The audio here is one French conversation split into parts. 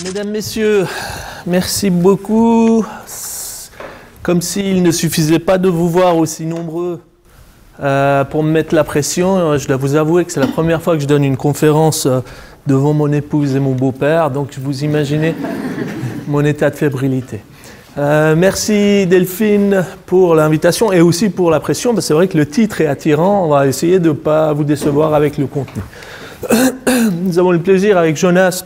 Mesdames, Messieurs, merci beaucoup. Comme s'il ne suffisait pas de vous voir aussi nombreux pour me mettre la pression, je dois vous avouer que c'est la première fois que je donne une conférence devant mon épouse et mon beau-père, donc vous imaginez mon état de fébrilité. Merci Delphine pour l'invitation et aussi pour la pression, parce que c'est vrai que le titre est attirant, on va essayer de ne pas vous décevoir avec le contenu. Nous avons le plaisir avec Jonas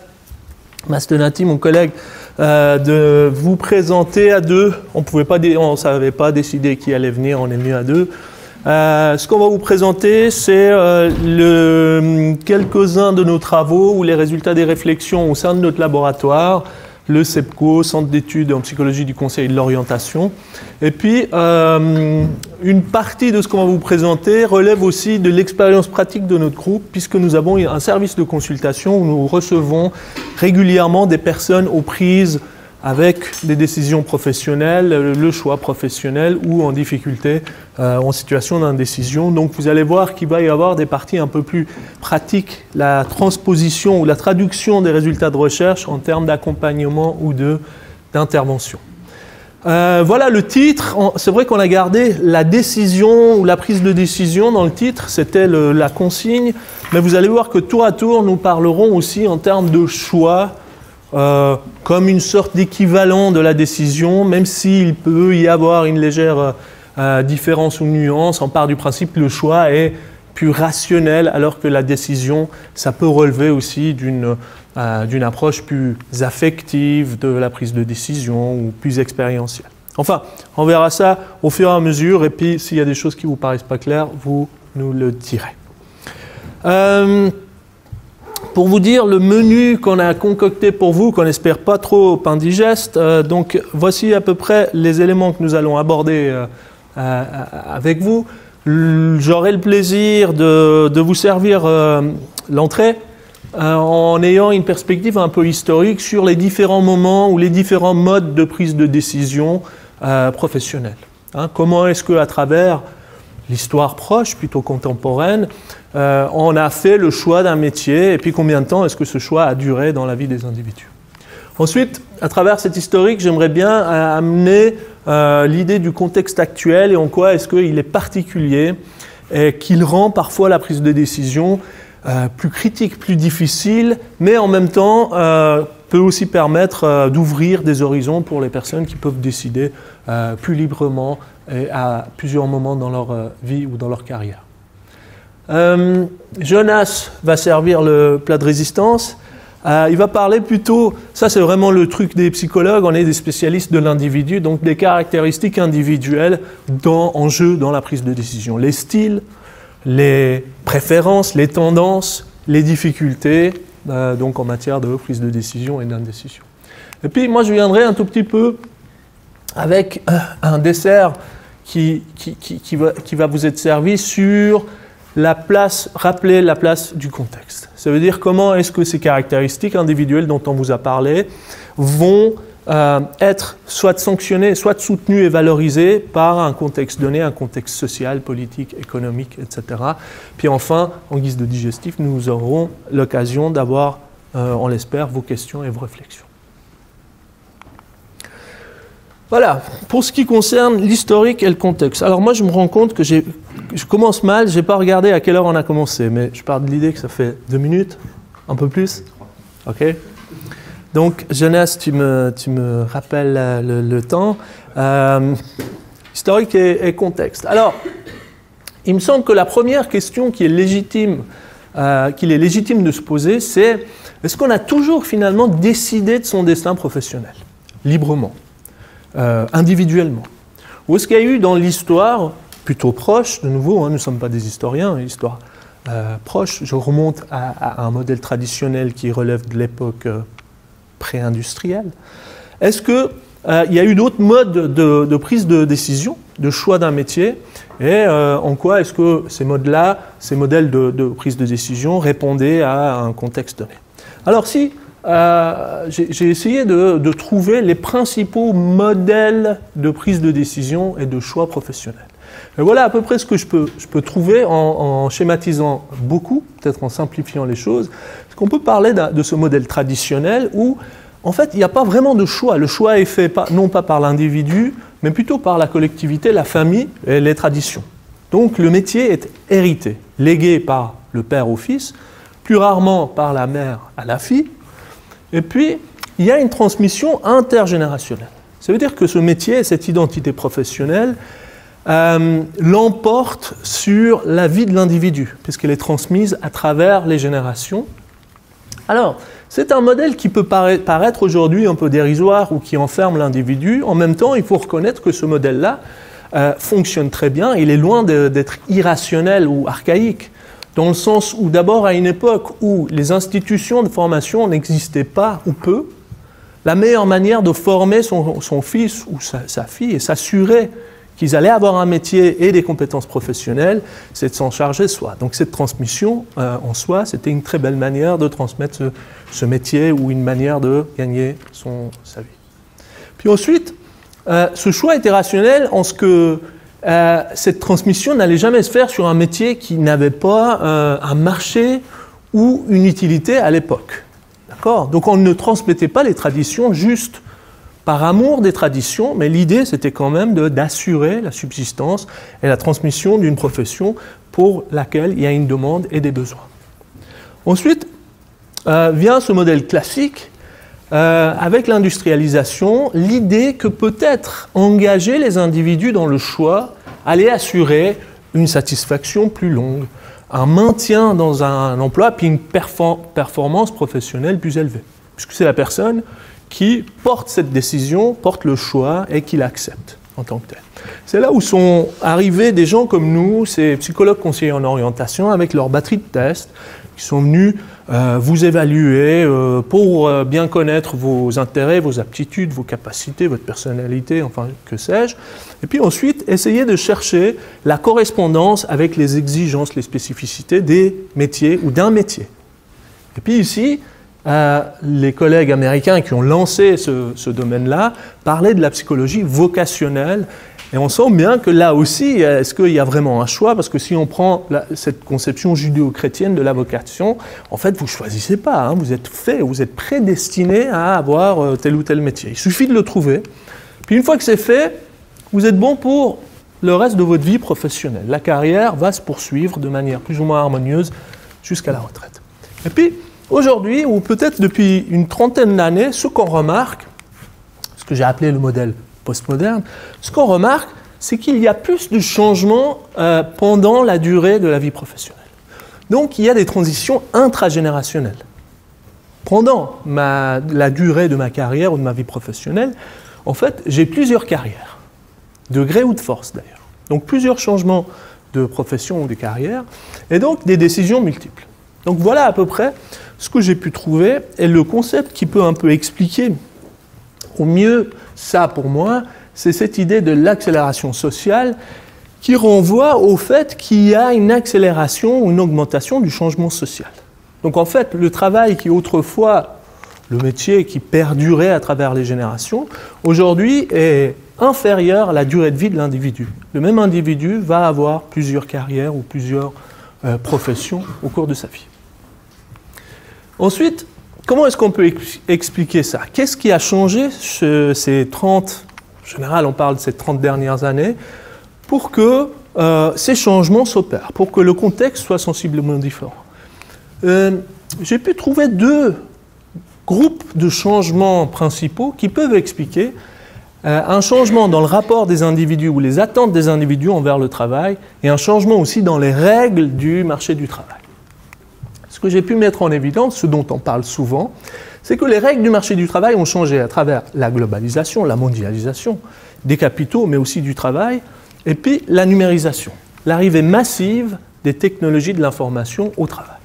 Mastonati, mon collègue, de vous présenter à deux. On ne savait pas décider qui allait venir, on est venu à deux. Ce qu'on va vous présenter, c'est quelques-uns de nos travaux ou les résultats des réflexions au sein de notre laboratoire, le CEPCO, Centre d'études en psychologie du conseil et de l'orientation. Et puis, une partie de ce qu'on va vous présenter relève aussi de l'expérience pratique de notre groupe, puisque nous avons un service de consultation où nous recevons régulièrement des personnes aux prises avec des décisions professionnelles, le choix professionnel ou en difficulté, en situation d'indécision. Donc vous allez voir qu'il va y avoir des parties un peu plus pratiques, la transposition ou la traduction des résultats de recherche en termes d'accompagnement ou d'intervention. Voilà le titre. C'est vrai qu'on a gardé la décision ou la prise de décision dans le titre, c'était la consigne, mais vous allez voir que tour à tour, nous parlerons aussi en termes de choix, comme une sorte d'équivalent de la décision, même s'il peut y avoir une légère différence ou nuance. On part du principe que le choix est plus rationnel, alors que la décision, ça peut relever aussi d'une approche plus affective de la prise de décision ou plus expérientielle. Enfin, on verra ça au fur et à mesure, et puis s'il y a des choses qui ne vous paraissent pas claires, vous nous le direz. Pour vous dire le menu qu'on a concocté pour vous, qu'on espère pas trop indigeste, donc voici à peu près les éléments que nous allons aborder avec vous. J'aurai le plaisir de vous servir l'entrée en ayant une perspective un peu historique sur les différents moments ou les différents modes de prise de décision professionnelle. Comment est-ce qu'à travers l'histoire proche, plutôt contemporaine, on a fait le choix d'un métier, et puis combien de temps est-ce que ce choix a duré dans la vie des individus. Ensuite, à travers cet historique, j'aimerais bien amener l'idée du contexte actuel et en quoi est-ce qu'il est particulier et qu'il rend parfois la prise de décision plus critique, plus difficile, mais en même temps peut aussi permettre d'ouvrir des horizons pour les personnes qui peuvent décider plus librement et à plusieurs moments dans leur vie ou dans leur carrière. Jonas va servir le plat de résistance. Il va parler plutôt, ça c'est vraiment le truc des psychologues, on est des spécialistes de l'individu, donc des caractéristiques individuelles en jeu dans la prise de décision. Les styles, les préférences, les tendances, les difficultés, donc en matière de prise de décision et d'indécision. Et puis moi je viendrai un tout petit peu avec un dessert qui va vous être servi sur rappeler la place du contexte. Ça veut dire comment est-ce que ces caractéristiques individuelles dont on vous a parlé vont être soit sanctionnées, soit soutenues et valorisées par un contexte donné, un contexte social, politique, économique, etc. Puis enfin, en guise de digestif, nous aurons l'occasion d'avoir, on l'espère, vos questions et vos réflexions. Voilà, pour ce qui concerne l'historique et le contexte. Alors moi, je me rends compte que je commence mal, je n'ai pas regardé à quelle heure on a commencé, mais je pars de l'idée que ça fait 2 minutes, un peu plus. OK. Donc, Jonas, tu me rappelles le temps. Historique et contexte. Alors, il me semble que la première question qu'il est légitime de se poser, c'est est-ce qu'on a toujours finalement décidé de son destin professionnel, librement, individuellement? Ou est-ce qu'il y a eu dans l'histoire plutôt proche, de nouveau, nous ne sommes pas des historiens, l'histoire proche, je remonte à un modèle traditionnel qui relève de l'époque pré-industrielle. Est-ce qu'il y a eu d'autres modes de prise de décision, de choix d'un métier, et en quoi est-ce que ces modes-là, ces modèles de prise de décision répondaient à un contexte donné? Alors si j'ai essayé de trouver les principaux modèles de prise de décision et de choix professionnels. Et voilà à peu près ce que je peux trouver en schématisant beaucoup, peut-être en simplifiant les choses. Parce qu'on peut parler de ce modèle traditionnel où en fait, il n'y a pas vraiment de choix. Le choix est fait non pas par l'individu, mais plutôt par la collectivité, la famille et les traditions. Donc le métier est hérité, légué par le père au fils, plus rarement par la mère à la fille. Et puis, il y a une transmission intergénérationnelle. Ça veut dire que ce métier, cette identité professionnelle, l'emporte sur la vie de l'individu, puisqu'elle est transmise à travers les générations. Alors, c'est un modèle qui peut paraître aujourd'hui un peu dérisoire ou qui enferme l'individu. En même temps, il faut reconnaître que ce modèle-là fonctionne très bien. Il est loin d'être irrationnel ou archaïque, dans le sens où d'abord, à une époque où les institutions de formation n'existaient pas ou peu, la meilleure manière de former son fils ou sa fille et s'assurer qu'ils allaient avoir un métier et des compétences professionnelles, c'est de s'en charger soi. Donc cette transmission en soi, c'était une très belle manière de transmettre ce métier ou une manière de gagner sa vie. Puis ensuite, ce choix était rationnel en ce que cette transmission n'allait jamais se faire sur un métier qui n'avait pas un marché ou une utilité à l'époque. D'accord ? Donc on ne transmettait pas les traditions juste par amour des traditions, mais l'idée, c'était quand même d'assurer la subsistance et la transmission d'une profession pour laquelle il y a une demande et des besoins. Ensuite, vient ce modèle classique, avec l'industrialisation, l'idée que peut-être engager les individus dans le choix allait assurer une satisfaction plus longue, un maintien dans un emploi, puis une performance professionnelle plus élevée, puisque c'est la personne qui porte cette décision, porte le choix et qui l'accepte en tant que tel. C'est là où sont arrivés des gens comme nous, ces psychologues conseillers en orientation, avec leur batterie de tests, qui sont venus vous évaluer pour bien connaître vos intérêts, vos aptitudes, vos capacités, votre personnalité, enfin que sais-je. Et puis ensuite, essayer de chercher la correspondance avec les exigences, les spécificités des métiers ou d'un métier. Et puis ici, les collègues américains qui ont lancé ce domaine-là parlaient de la psychologie vocationnelle. Et on sent bien que là aussi, est-ce qu'il y a vraiment un choix ? Parce que si on prend cette conception judéo-chrétienne de la vocation, en fait, vous ne choisissez pas. Vous êtes fait, vous êtes prédestiné à avoir tel ou tel métier. Il suffit de le trouver. Puis une fois que c'est fait, vous êtes bon pour le reste de votre vie professionnelle. La carrière va se poursuivre de manière plus ou moins harmonieuse jusqu'à la retraite. Et puis, aujourd'hui, ou peut-être depuis une trentaine d'années, ce qu'on remarque, ce que j'ai appelé le modèle postmoderne, ce qu'on remarque, c'est qu'il y a plus de changements pendant la durée de la vie professionnelle. Donc, il y a des transitions intragénérationnelles. Pendant la durée de ma carrière ou de ma vie professionnelle, en fait, j'ai plusieurs carrières, de gré ou de force d'ailleurs. Donc, plusieurs changements de profession ou de carrière, et donc des décisions multiples. Donc, voilà à peu près ce que j'ai pu trouver, et le concept qui peut un peu expliquer au mieux ça pour moi, c'est cette idée de l'accélération sociale qui renvoie au fait qu'il y a une accélération ou une augmentation du changement social. Donc en fait, le travail qui autrefois, le métier qui perdurait à travers les générations, aujourd'hui est inférieur à la durée de vie de l'individu. Le même individu va avoir plusieurs carrières ou plusieurs professions au cours de sa vie. Ensuite, comment est-ce qu'on peut expliquer ça ? Qu'est-ce qui a changé ces 30, en général on parle de ces 30 dernières années, pour que ces changements s'opèrent, pour que le contexte soit sensiblement différent ? J'ai pu trouver deux groupes de changements principaux qui peuvent expliquer un changement dans le rapport des individus ou les attentes des individus envers le travail et un changement aussi dans les règles du marché du travail. Ce que j'ai pu mettre en évidence, ce dont on parle souvent, c'est que les règles du marché du travail ont changé à travers la globalisation, la mondialisation des capitaux, mais aussi du travail, et puis la numérisation, l'arrivée massive des technologies de l'information au travail.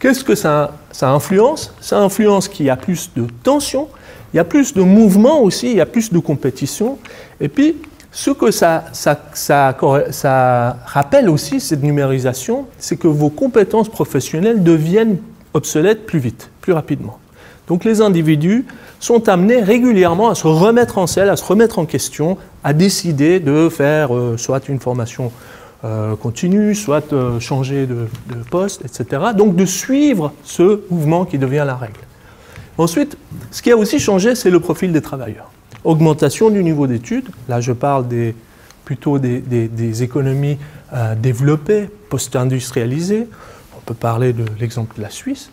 Qu'est-ce que ça influence ? Ça influence qu'il y a plus de tension, il y a plus de mouvement aussi, il y a plus de compétition, et puis ce que ça rappelle aussi, cette numérisation, c'est que vos compétences professionnelles deviennent obsolètes plus vite, plus rapidement. Donc les individus sont amenés régulièrement à se remettre en selle, à se remettre en question, à décider de faire soit une formation continue, soit changer de poste, etc. Donc de suivre ce mouvement qui devient la règle. Ensuite, ce qui a aussi changé, c'est le profil des travailleurs. Augmentation du niveau d'études, là je parle plutôt des économies développées, post-industrialisées, on peut parler de l'exemple de la Suisse.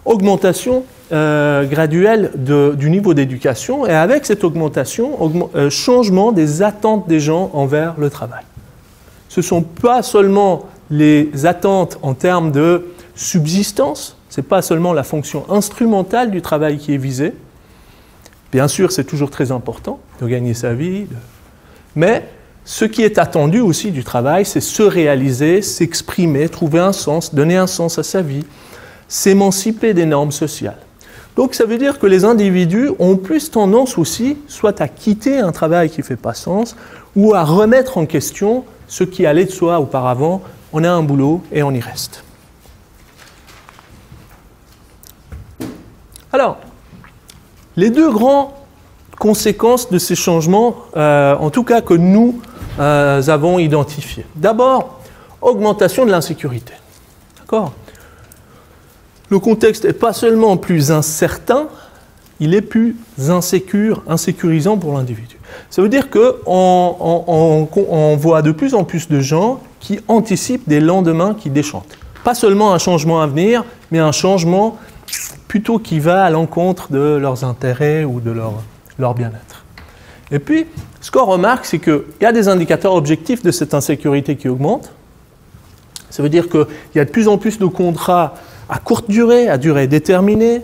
Augmentation graduelle du niveau d'éducation, et avec cette augmentation, changement des attentes des gens envers le travail. Ce ne sont pas seulement les attentes en termes de subsistance, ce n'est pas seulement la fonction instrumentale du travail qui est visée. Bien sûr, c'est toujours très important de gagner sa vie, mais ce qui est attendu aussi du travail, c'est se réaliser, s'exprimer, trouver un sens, donner un sens à sa vie, s'émanciper des normes sociales. Donc ça veut dire que les individus ont plus tendance aussi, soit à quitter un travail qui ne fait pas sens, ou à remettre en question ce qui allait de soi auparavant. On a un boulot et on y reste. Alors, les deux grandes conséquences de ces changements, en tout cas que nous avons identifiées. D'abord, augmentation de l'insécurité. D'accord ? Le contexte n'est pas seulement plus incertain, il est plus insécurisant pour l'individu. Ça veut dire qu'on voit de plus en plus de gens qui anticipent des lendemains qui déchantent. Pas seulement un changement à venir, mais un changement plutôt qui va à l'encontre de leurs intérêts ou de leur bien-être. Et puis, ce qu'on remarque, c'est qu'il y a des indicateurs objectifs de cette insécurité qui augmentent. Ça veut dire qu'il y a de plus en plus de contrats à courte durée, à durée déterminée.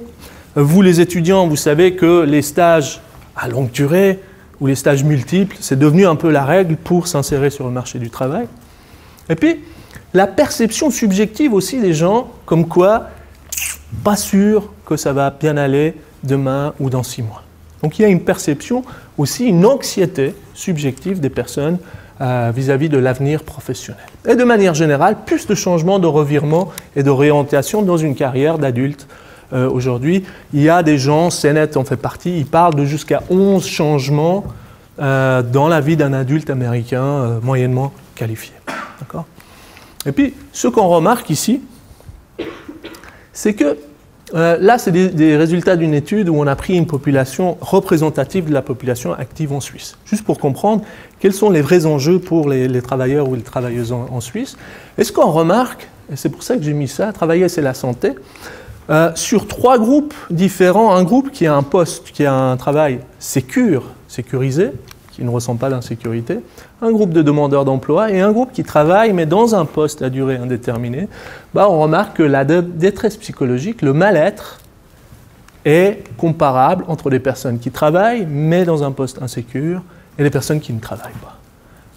Vous, les étudiants, vous savez que les stages à longue durée ou les stages multiples, c'est devenu un peu la règle pour s'insérer sur le marché du travail. Et puis, la perception subjective aussi des gens, comme quoi, pas sûr que ça va bien aller demain ou dans 6 mois. Donc il y a une perception aussi, une anxiété subjective des personnes vis-à-vis de l'avenir professionnel. Et de manière générale, plus de changements, de revirements et d'orientation dans une carrière d'adulte. Aujourd'hui, il y a des gens, CNET en fait partie, ils parlent de jusqu'à 11 changements dans la vie d'un adulte américain moyennement qualifié. D'accord ? Et puis, ce qu'on remarque ici, c'est que là, c'est des résultats d'une étude où on a pris une population représentative de la population active en Suisse. Juste pour comprendre quels sont les vrais enjeux pour les travailleurs ou les travailleuses en Suisse. Et ce qu'on remarque, et c'est pour ça que j'ai mis ça, travailler c'est la santé, sur 3 groupes différents, un groupe qui a un poste, qui a un travail sécurisé, qui ne ressent pas d'insécurité, un groupe de demandeurs d'emploi et un groupe qui travaille mais dans un poste à durée indéterminée, on remarque que la détresse psychologique, le mal-être est comparable entre les personnes qui travaillent mais dans un poste insécure et les personnes qui ne travaillent pas.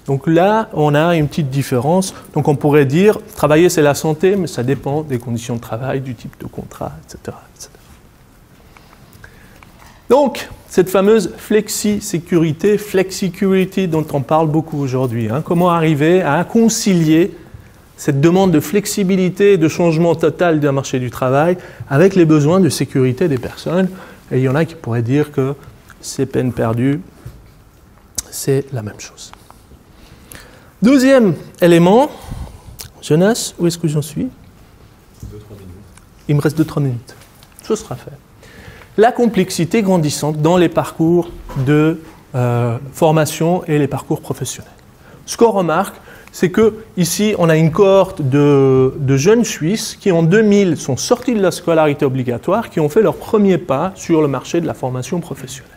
Donc là, on a une petite différence. Donc on pourrait dire, travailler c'est la santé, mais ça dépend des conditions de travail, du type de contrat, etc. etc. Donc, cette fameuse flexi-sécurité, flexicurity dont on parle beaucoup aujourd'hui. Comment arriver à concilier cette demande de flexibilité et de changement total du marché du travail avec les besoins de sécurité des personnes. Et il y en a qui pourraient dire que c'est peine perdue, c'est la même chose. Deuxième élément, Jonas, où est-ce que j'en suis ? 2-3 minutes. Il me reste 2-3 minutes. Ce sera fait. La complexité grandissante dans les parcours de formation et les parcours professionnels. Ce qu'on remarque, c'est qu'ici, on a une cohorte de jeunes Suisses qui, en 2000, sont sortis de la scolarité obligatoire, qui ont fait leur premier pas sur le marché de la formation professionnelle.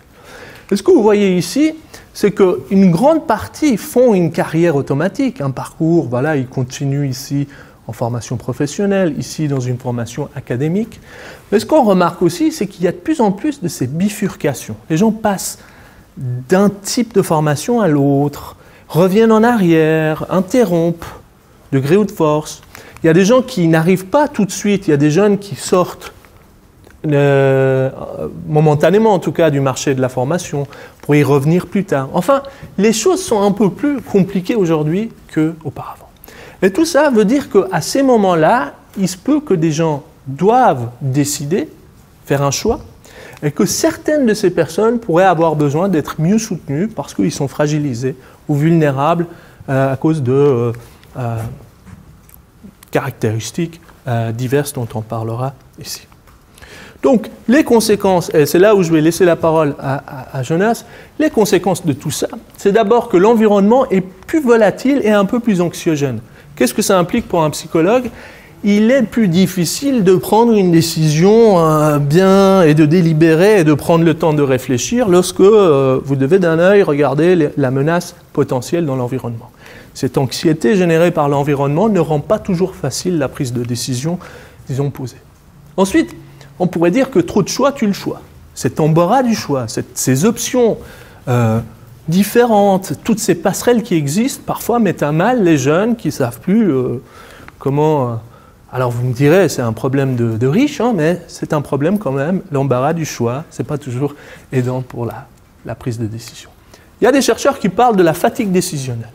Et ce que vous voyez ici, c'est qu'une grande partie font une carrière automatique, un parcours, voilà, ils continuent ici en formation professionnelle, ici dans une formation académique. Mais ce qu'on remarque aussi, c'est qu'il y a de plus en plus de ces bifurcations. Les gens passent d'un type de formation à l'autre, reviennent en arrière, interrompent de gré ou de force. Il y a des gens qui n'arrivent pas tout de suite, il y a des jeunes qui sortent momentanément en tout cas du marché de la formation pour y revenir plus tard. Enfin, les choses sont un peu plus compliquées aujourd'hui qu'auparavant. Et tout ça veut dire qu'à ces moments-là, il se peut que des gens doivent décider, faire un choix, et que certaines de ces personnes pourraient avoir besoin d'être mieux soutenues parce qu'ils sont fragilisés ou vulnérables à cause de caractéristiques diverses dont on parlera ici. Donc, les conséquences, et c'est là où je vais laisser la parole à Jonas, les conséquences de tout ça, c'est d'abord que l'environnement est plus volatile et un peu plus anxiogène. Qu'est-ce que ça implique pour un psychologue? Il est plus difficile de prendre une décision bien et de délibérer et de prendre le temps de réfléchir lorsque vous devez d'un œil regarder la menace potentielle dans l'environnement. Cette anxiété générée par l'environnement ne rend pas toujours facile la prise de décision, disons, posée. Ensuite, on pourrait dire que trop de choix tue le choix. Cet embarras du choix, ces options différentes, toutes ces passerelles qui existent, parfois mettent à mal les jeunes qui ne savent plus comment... alors vous me direz, c'est un problème de riches, hein, mais c'est un problème quand même, l'embarras du choix, ce n'est pas toujours aidant pour la prise de décision. Il y a des chercheurs qui parlent de la fatigue décisionnelle.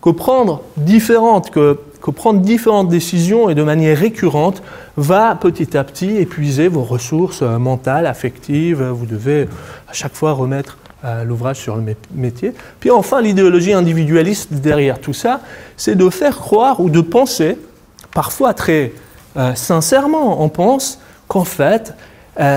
Que prendre différentes décisions et de manière récurrente va petit à petit épuiser vos ressources mentales, affectives. Vous devez à chaque fois remettre l'ouvrage sur le métier. Puis enfin, l'idéologie individualiste derrière tout ça, c'est de faire croire ou de penser, parfois très sincèrement, on pense qu'en fait,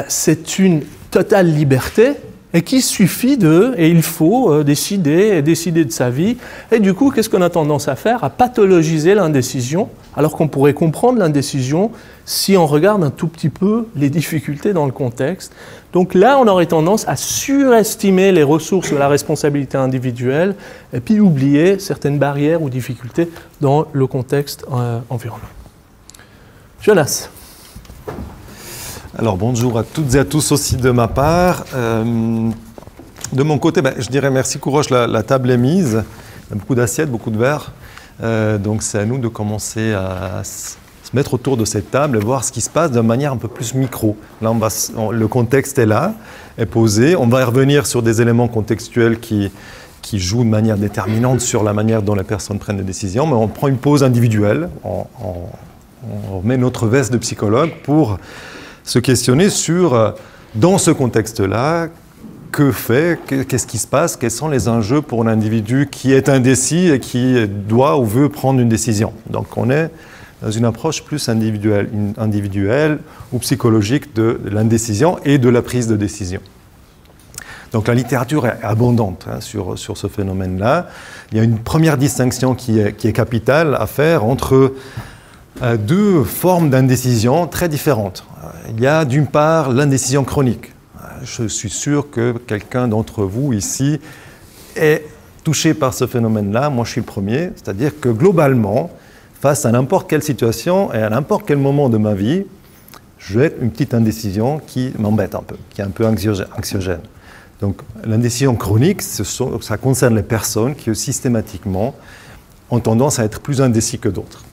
c'est une totale liberté et qu'il suffit et il faut décider de sa vie. Et du coup, qu'est-ce qu'on a tendance à faire? À pathologiser l'indécision, alors qu'on pourrait comprendre l'indécision si on regarde un tout petit peu les difficultés dans le contexte. Donc là, on aurait tendance à surestimer les ressources de la responsabilité individuelle et puis oublier certaines barrières ou difficultés dans le contexte environnant. Jonas. Alors bonjour à toutes et à tous aussi de ma part. De mon côté, je dirais merci Kourosh, la table est mise. Il y a beaucoup d'assiettes, beaucoup de verres. Donc c'est à nous de commencer à se mettre autour de cette table et voir ce qui se passe de manière un peu plus micro. Là, le contexte est là, est posé. On va y revenir sur des éléments contextuels qui jouent de manière déterminante sur la manière dont les personnes prennent des décisions. Mais on prend une pause individuelle. On met notre veste de psychologue pour se questionner sur, dans ce contexte-là, qu'est-ce qui se passe, quels sont les enjeux pour l'individu qui est indécis et qui doit ou veut prendre une décision. Donc on est dans une approche plus individuelle ou psychologique de l'indécision et de la prise de décision. Donc la littérature est abondante sur ce phénomène-là. Il y a une première distinction qui est capitale à faire entre deux formes d'indécision très différentes. Il y a d'une part l'indécision chronique. Je suis sûr que quelqu'un d'entre vous ici est touché par ce phénomène-là. Moi, je suis le premier. C'est-à-dire que globalement, face à n'importe quelle situation et à n'importe quel moment de ma vie, j'ai une petite indécision qui m'embête un peu, qui est un peu anxiogène. Donc l'indécision chronique, ça concerne les personnes qui systématiquement ont tendance à être plus indécis que d'autres.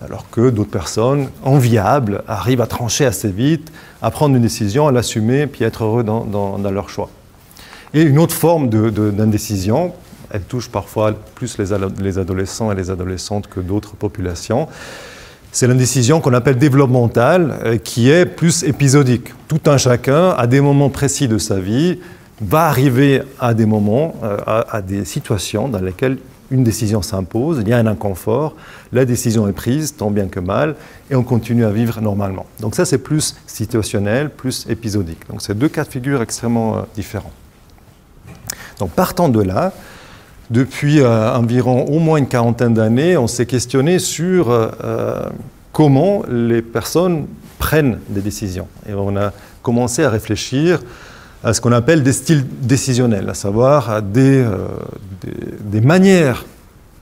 Alors que d'autres personnes enviables arrivent à trancher assez vite, à prendre une décision, à l'assumer, puis être heureux dans leur choix. Et une autre forme d'indécision, elle touche parfois plus les adolescents et les adolescentes que d'autres populations, c'est l'indécision qu'on appelle développementale, qui est plus épisodique. Tout un chacun, à des moments précis de sa vie, va arriver à des moments, à des situations dans lesquelles une décision s'impose, il y a un inconfort, la décision est prise, tant bien que mal, et on continue à vivre normalement. Donc ça, c'est plus situationnel, plus épisodique. Donc c'est deux cas de figure extrêmement différents. Donc partant de là, depuis environ au moins une quarantaine d'années, on s'est questionné sur comment les personnes prennent des décisions. Et on a commencé à réfléchir à ce qu'on appelle des styles décisionnels, à savoir à des manières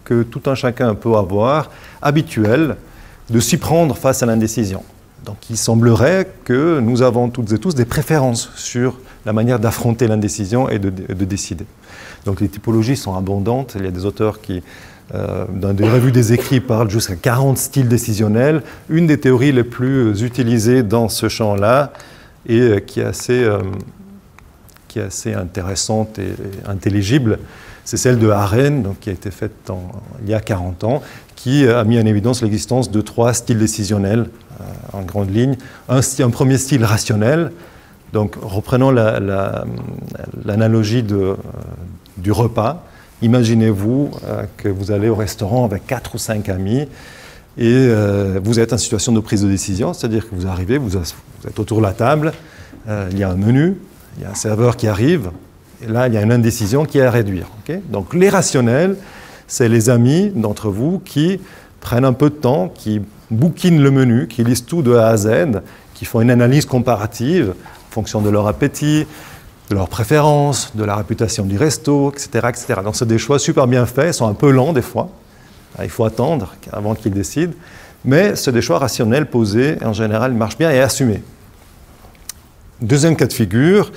que tout un chacun peut avoir, habituelles, de s'y prendre face à l'indécision. Donc il semblerait que nous avons toutes et tous des préférences sur la manière d'affronter l'indécision et de décider. Donc les typologies sont abondantes. Il y a des auteurs qui, dans des revues des écrits, parlent jusqu'à 40 styles décisionnels. Une des théories les plus utilisées dans ce champ-là et qui est assez intéressante et intelligible, c'est celle de Arène, donc, qui a été faite il y a 40 ans, qui a mis en évidence l'existence de 3 styles décisionnels en grande ligne. Un premier style rationnel, donc reprenons l'analogie du repas. Imaginez-vous que vous allez au restaurant avec 4 ou 5 amis et vous êtes en situation de prise de décision, c'est-à-dire que vous arrivez, vous êtes autour de la table, il y a un menu, il y a un serveur qui arrive, et là, il y a une indécision qui est à réduire. Okay? Donc, les rationnels, c'est les amis d'entre vous qui prennent un peu de temps, qui bouquinent le menu, qui lisent tout de A à Z, qui font une analyse comparative en fonction de leur appétit, de leurs préférences, de la réputation du resto, etc. etc. Donc, c'est des choix super bien faits, ils sont un peu lents des fois. Il faut attendre avant qu'ils décident. Mais c'est des choix rationnels posés, et en général, ils marchent bien et assumés. Deuxième cas de figure,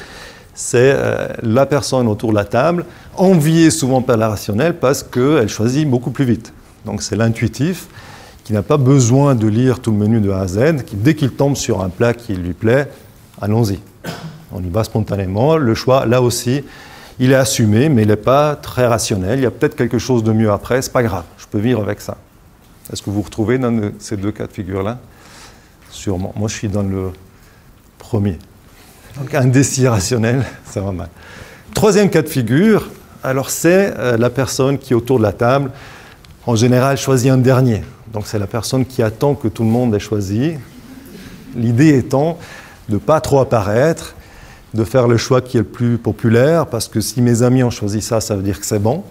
c'est la personne autour de la table, enviée souvent par la rationnelle parce qu'elle choisit beaucoup plus vite. Donc c'est l'intuitif qui n'a pas besoin de lire tout le menu de A à Z, qui dès qu'il tombe sur un plat qui lui plaît, allons-y. On y va spontanément. Le choix, là aussi, il est assumé, mais il n'est pas très rationnel. Il y a peut-être quelque chose de mieux après, c'est pas grave, je peux vivre avec ça. Est-ce que vous vous retrouvez dans ces deux cas de figure-là? Sûrement. Moi, je suis dans le premier. Donc, indécis rationnel, ça va mal. Troisième cas de figure, alors c'est la personne qui est autour de la table, en général, choisit un dernier. Donc, c'est la personne qui attend que tout le monde ait choisi. L'idée étant de ne pas trop apparaître, de faire le choix qui est le plus populaire, parce que si mes amis ont choisi ça, ça veut dire que c'est bon.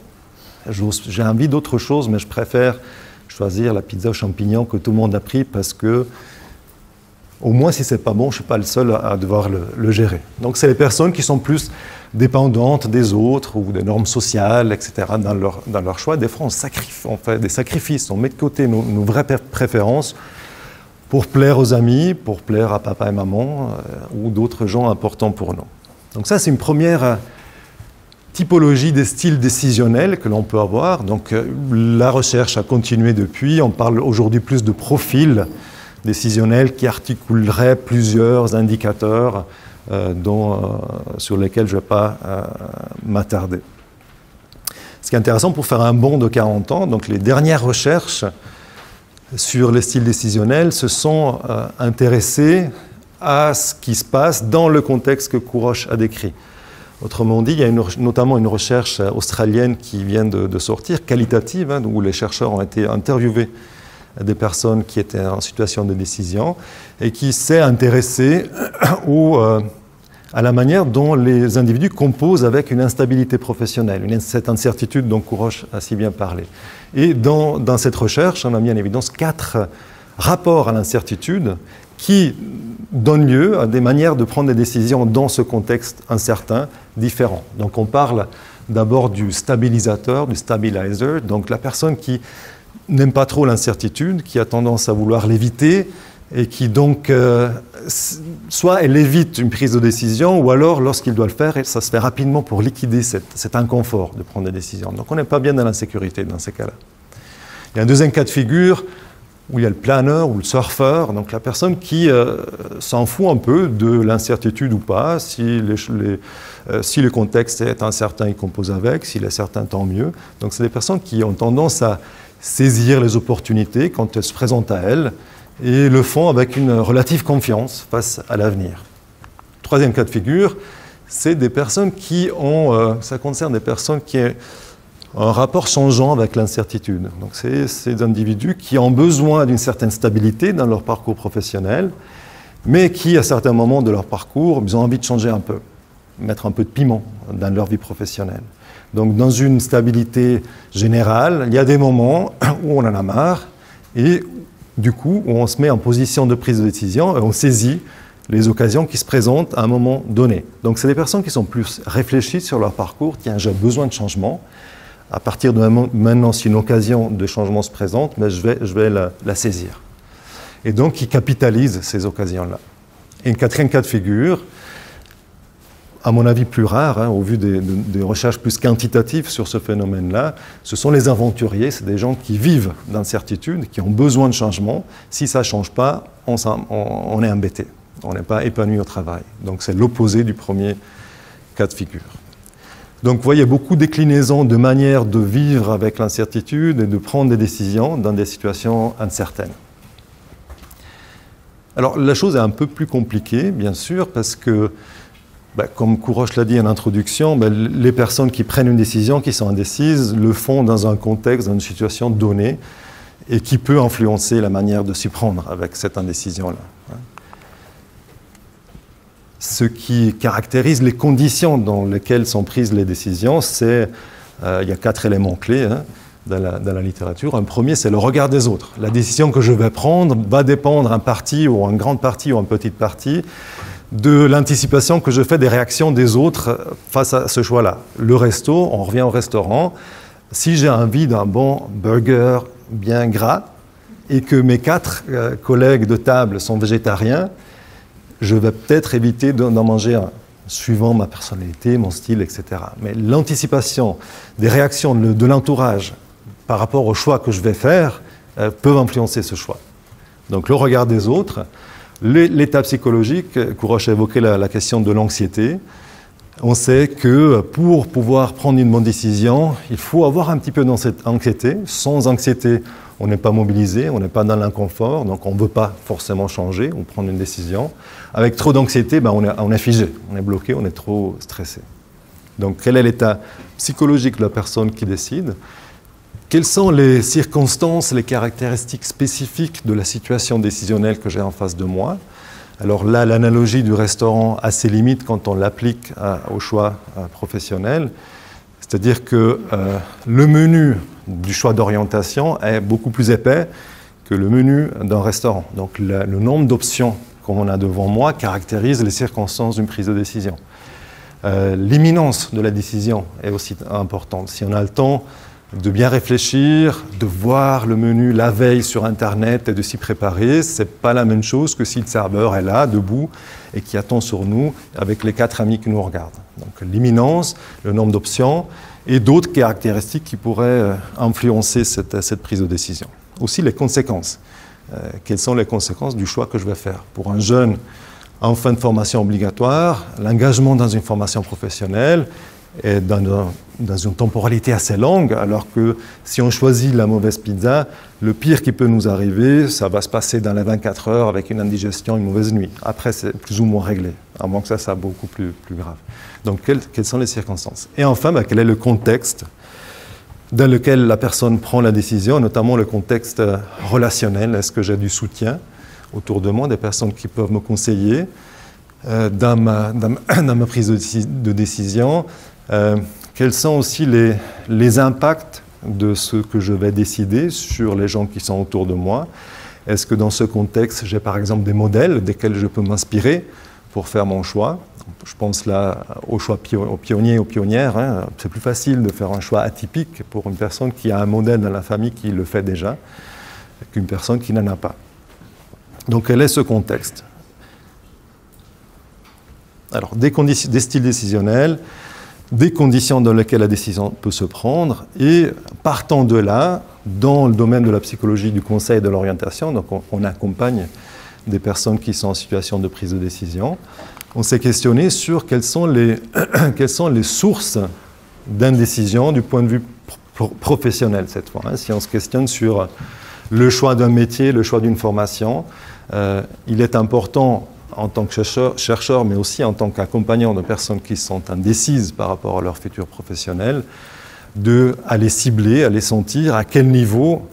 J'ai envie d'autre chose, mais je préfère choisir la pizza aux champignons que tout le monde a pris, parce que au moins, si ce n'est pas bon, je ne suis pas le seul à devoir le gérer. Donc, c'est les personnes qui sont plus dépendantes des autres ou des normes sociales, etc., dans leur choix. Des fois, on fait des sacrifices, on met de côté nos vraies préférences pour plaire aux amis, pour plaire à papa et maman ou d'autres gens importants pour nous. Donc ça, c'est une première typologie des styles décisionnels que l'on peut avoir. Donc, la recherche a continué depuis. On parle aujourd'hui plus de profils décisionnels qui articuleraient plusieurs indicateurs sur lesquels je ne vais pas m'attarder. Ce qui est intéressant pour faire un bond de 40 ans, donc les dernières recherches sur les styles décisionnels se sont intéressées à ce qui se passe dans le contexte que Kurosh a décrit. Autrement dit, il y a notamment une recherche australienne qui vient de sortir, qualitative, hein, où les chercheurs ont été interviewés des personnes qui étaient en situation de décision et qui s'est intéressé à la manière dont les individus composent avec une instabilité professionnelle, cette incertitude dont Kurosh a si bien parlé. Et dans cette recherche, on a mis en évidence 4 rapports à l'incertitude qui donnent lieu à des manières de prendre des décisions dans ce contexte incertain, différent. Donc on parle d'abord du stabilisateur, du stabilizer, donc la personne qui n'aime pas trop l'incertitude, qui a tendance à vouloir l'éviter et qui donc, soit elle évite une prise de décision ou alors lorsqu'il doit le faire, ça se fait rapidement pour liquider cet inconfort de prendre des décisions. Donc on n'est pas bien dans l'insécurité dans ces cas-là. Il y a un deuxième cas de figure où il y a le planeur ou le surfeur, donc la personne qui s'en fout un peu de l'incertitude ou pas, si le contexte est incertain, il compose avec, s'il est certain, tant mieux. Donc c'est des personnes qui ont tendance à saisir les opportunités quand elles se présentent à elles et le font avec une relative confiance face à l'avenir. Troisième cas de figure, c'est des personnes qui ont, ça concerne des personnes qui ont un rapport changeant avec l'incertitude. Donc c'est ces individus qui ont besoin d'une certaine stabilité dans leur parcours professionnel, mais qui, à certains moments de leur parcours, ils ont envie de changer un peu, mettre un peu de piment dans leur vie professionnelle. Donc, dans une stabilité générale, il y a des moments où on en a marre et du coup, où on se met en position de prise de décision et on saisit les occasions qui se présentent à un moment donné. Donc, c'est des personnes qui sont plus réfléchies sur leur parcours. Tiens, j'ai besoin de changement. À partir de maintenant, si une occasion de changement se présente, mais je vais la saisir. Et donc, qui capitalisent ces occasions-là. Et un quatrième cas de figure, à mon avis plus rare, hein, au vu des recherches plus quantitatives sur ce phénomène-là, ce sont les aventuriers, c'est des gens qui vivent d'incertitude, qui ont besoin de changement. Si ça ne change pas, on est embêté, on n'est pas épanoui au travail. Donc c'est l'opposé du premier cas de figure. Donc vous voyez beaucoup de déclinaisons de manières de vivre avec l'incertitude et de prendre des décisions dans des situations incertaines. Alors la chose est un peu plus compliquée, bien sûr, parce que comme Kurosh l'a dit en introduction, les personnes qui prennent une décision, qui sont indécises, le font dans un contexte, dans une situation donnée. et qui peut influencer la manière de s'y prendre avec cette indécision-là. Ce qui caractérise les conditions dans lesquelles sont prises les décisions, c'est, il y a 4 éléments clés dans la littérature. Un premier, c'est le regard des autres. La décision que je vais prendre va dépendre en partie, ou en grande partie, ou en petite partie, de l'anticipation que je fais des réactions des autres face à ce choix-là. Le resto, on revient au restaurant. Si j'ai envie d'un bon burger bien gras et que mes 4 collègues de table sont végétariens, je vais peut-être éviter d'en manger un, suivant ma personnalité, mon style, etc. Mais l'anticipation des réactions de l'entourage par rapport au choix que je vais faire peuvent influencer ce choix. Donc le regard des autres, l'état psychologique, Kourosh a évoqué la question de l'anxiété. On sait que pour pouvoir prendre une bonne décision, il faut avoir un petit peu d'anxiété. Sans anxiété, on n'est pas mobilisé, on n'est pas dans l'inconfort, donc on ne veut pas forcément changer ou prendre une décision. Avec trop d'anxiété, on est figé, on est bloqué, on est trop stressé. Donc quel est l'état psychologique de la personne qui décide? Quelles sont les circonstances, les caractéristiques spécifiques de la situation décisionnelle que j'ai en face de moi? Alors là, l'analogie du restaurant a ses limites quand on l'applique au choix professionnel. C'est-à-dire que le menu du choix d'orientation est beaucoup plus épais que le menu d'un restaurant. Donc le nombre d'options qu'on a devant moi caractérise les circonstances d'une prise de décision. L'imminence de la décision est aussi importante. Si on a le temps de bien réfléchir, de voir le menu la veille sur Internet et de s'y préparer, ce n'est pas la même chose que si le serveur est là, debout, et qui attend sur nous avec les 4 amis qui nous regardent. Donc l'imminence, le nombre d'options et d'autres caractéristiques qui pourraient influencer cette prise de décision. Aussi les conséquences. Quelles sont les conséquences du choix que je vais faire? Pour un jeune en fin de formation obligatoire, l'engagement dans une formation professionnelle est dans une temporalité assez longue, alors que si on choisit la mauvaise pizza, le pire qui peut nous arriver, ça va se passer dans les 24 heures avec une indigestion, une mauvaise nuit. Après, c'est plus ou moins réglé, à moins que ça soit beaucoup plus grave. Donc, quelles sont les circonstances? Et enfin, quel est le contexte dans lequel la personne prend la décision, notamment le contexte relationnel? Est-ce que j'ai du soutien autour de moi, des personnes qui peuvent me conseiller dans ma prise de décision? Quels sont aussi les impacts de ce que je vais décider sur les gens qui sont autour de moi? Est-ce que dans ce contexte, j'ai par exemple des modèles desquels je peux m'inspirer pour faire mon choix? Je pense là aux choix aux pionniers, aux pionnières. C'est plus facile de faire un choix atypique pour une personne qui a un modèle dans la famille qui le fait déjà qu'une personne qui n'en a pas. Donc quel est ce contexte? Alors, des styles décisionnels, des conditions dans lesquelles la décision peut se prendre, et partant de là, dans le domaine de la psychologie du conseil et de l'orientation, donc on accompagne des personnes qui sont en situation de prise de décision, on s'est questionné sur quelles sont les sources d'indécision du point de vue professionnel cette fois. Si on se questionne sur le choix d'un métier, le choix d'une formation, il est important en tant que chercheur, mais aussi en tant qu'accompagnant de personnes qui sont indécises par rapport à leur futur professionnel, d'aller cibler, aller sentir à quel niveau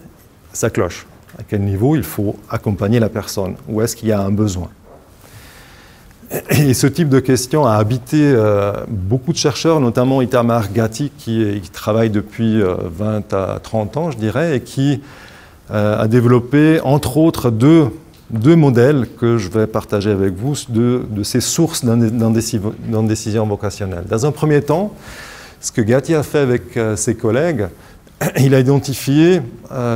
ça cloche, à quel niveau il faut accompagner la personne, où est-ce qu'il y a un besoin. Et ce type de question a habité beaucoup de chercheurs, notamment Itamar Gatti, qui travaille depuis 20 à 30 ans, je dirais, et qui a développé, entre autres, deux modèles que je vais partager avec vous de ces sources d'indécision vocationnelle. Dans un premier temps, ce que Gatti a fait avec ses collègues, il a identifié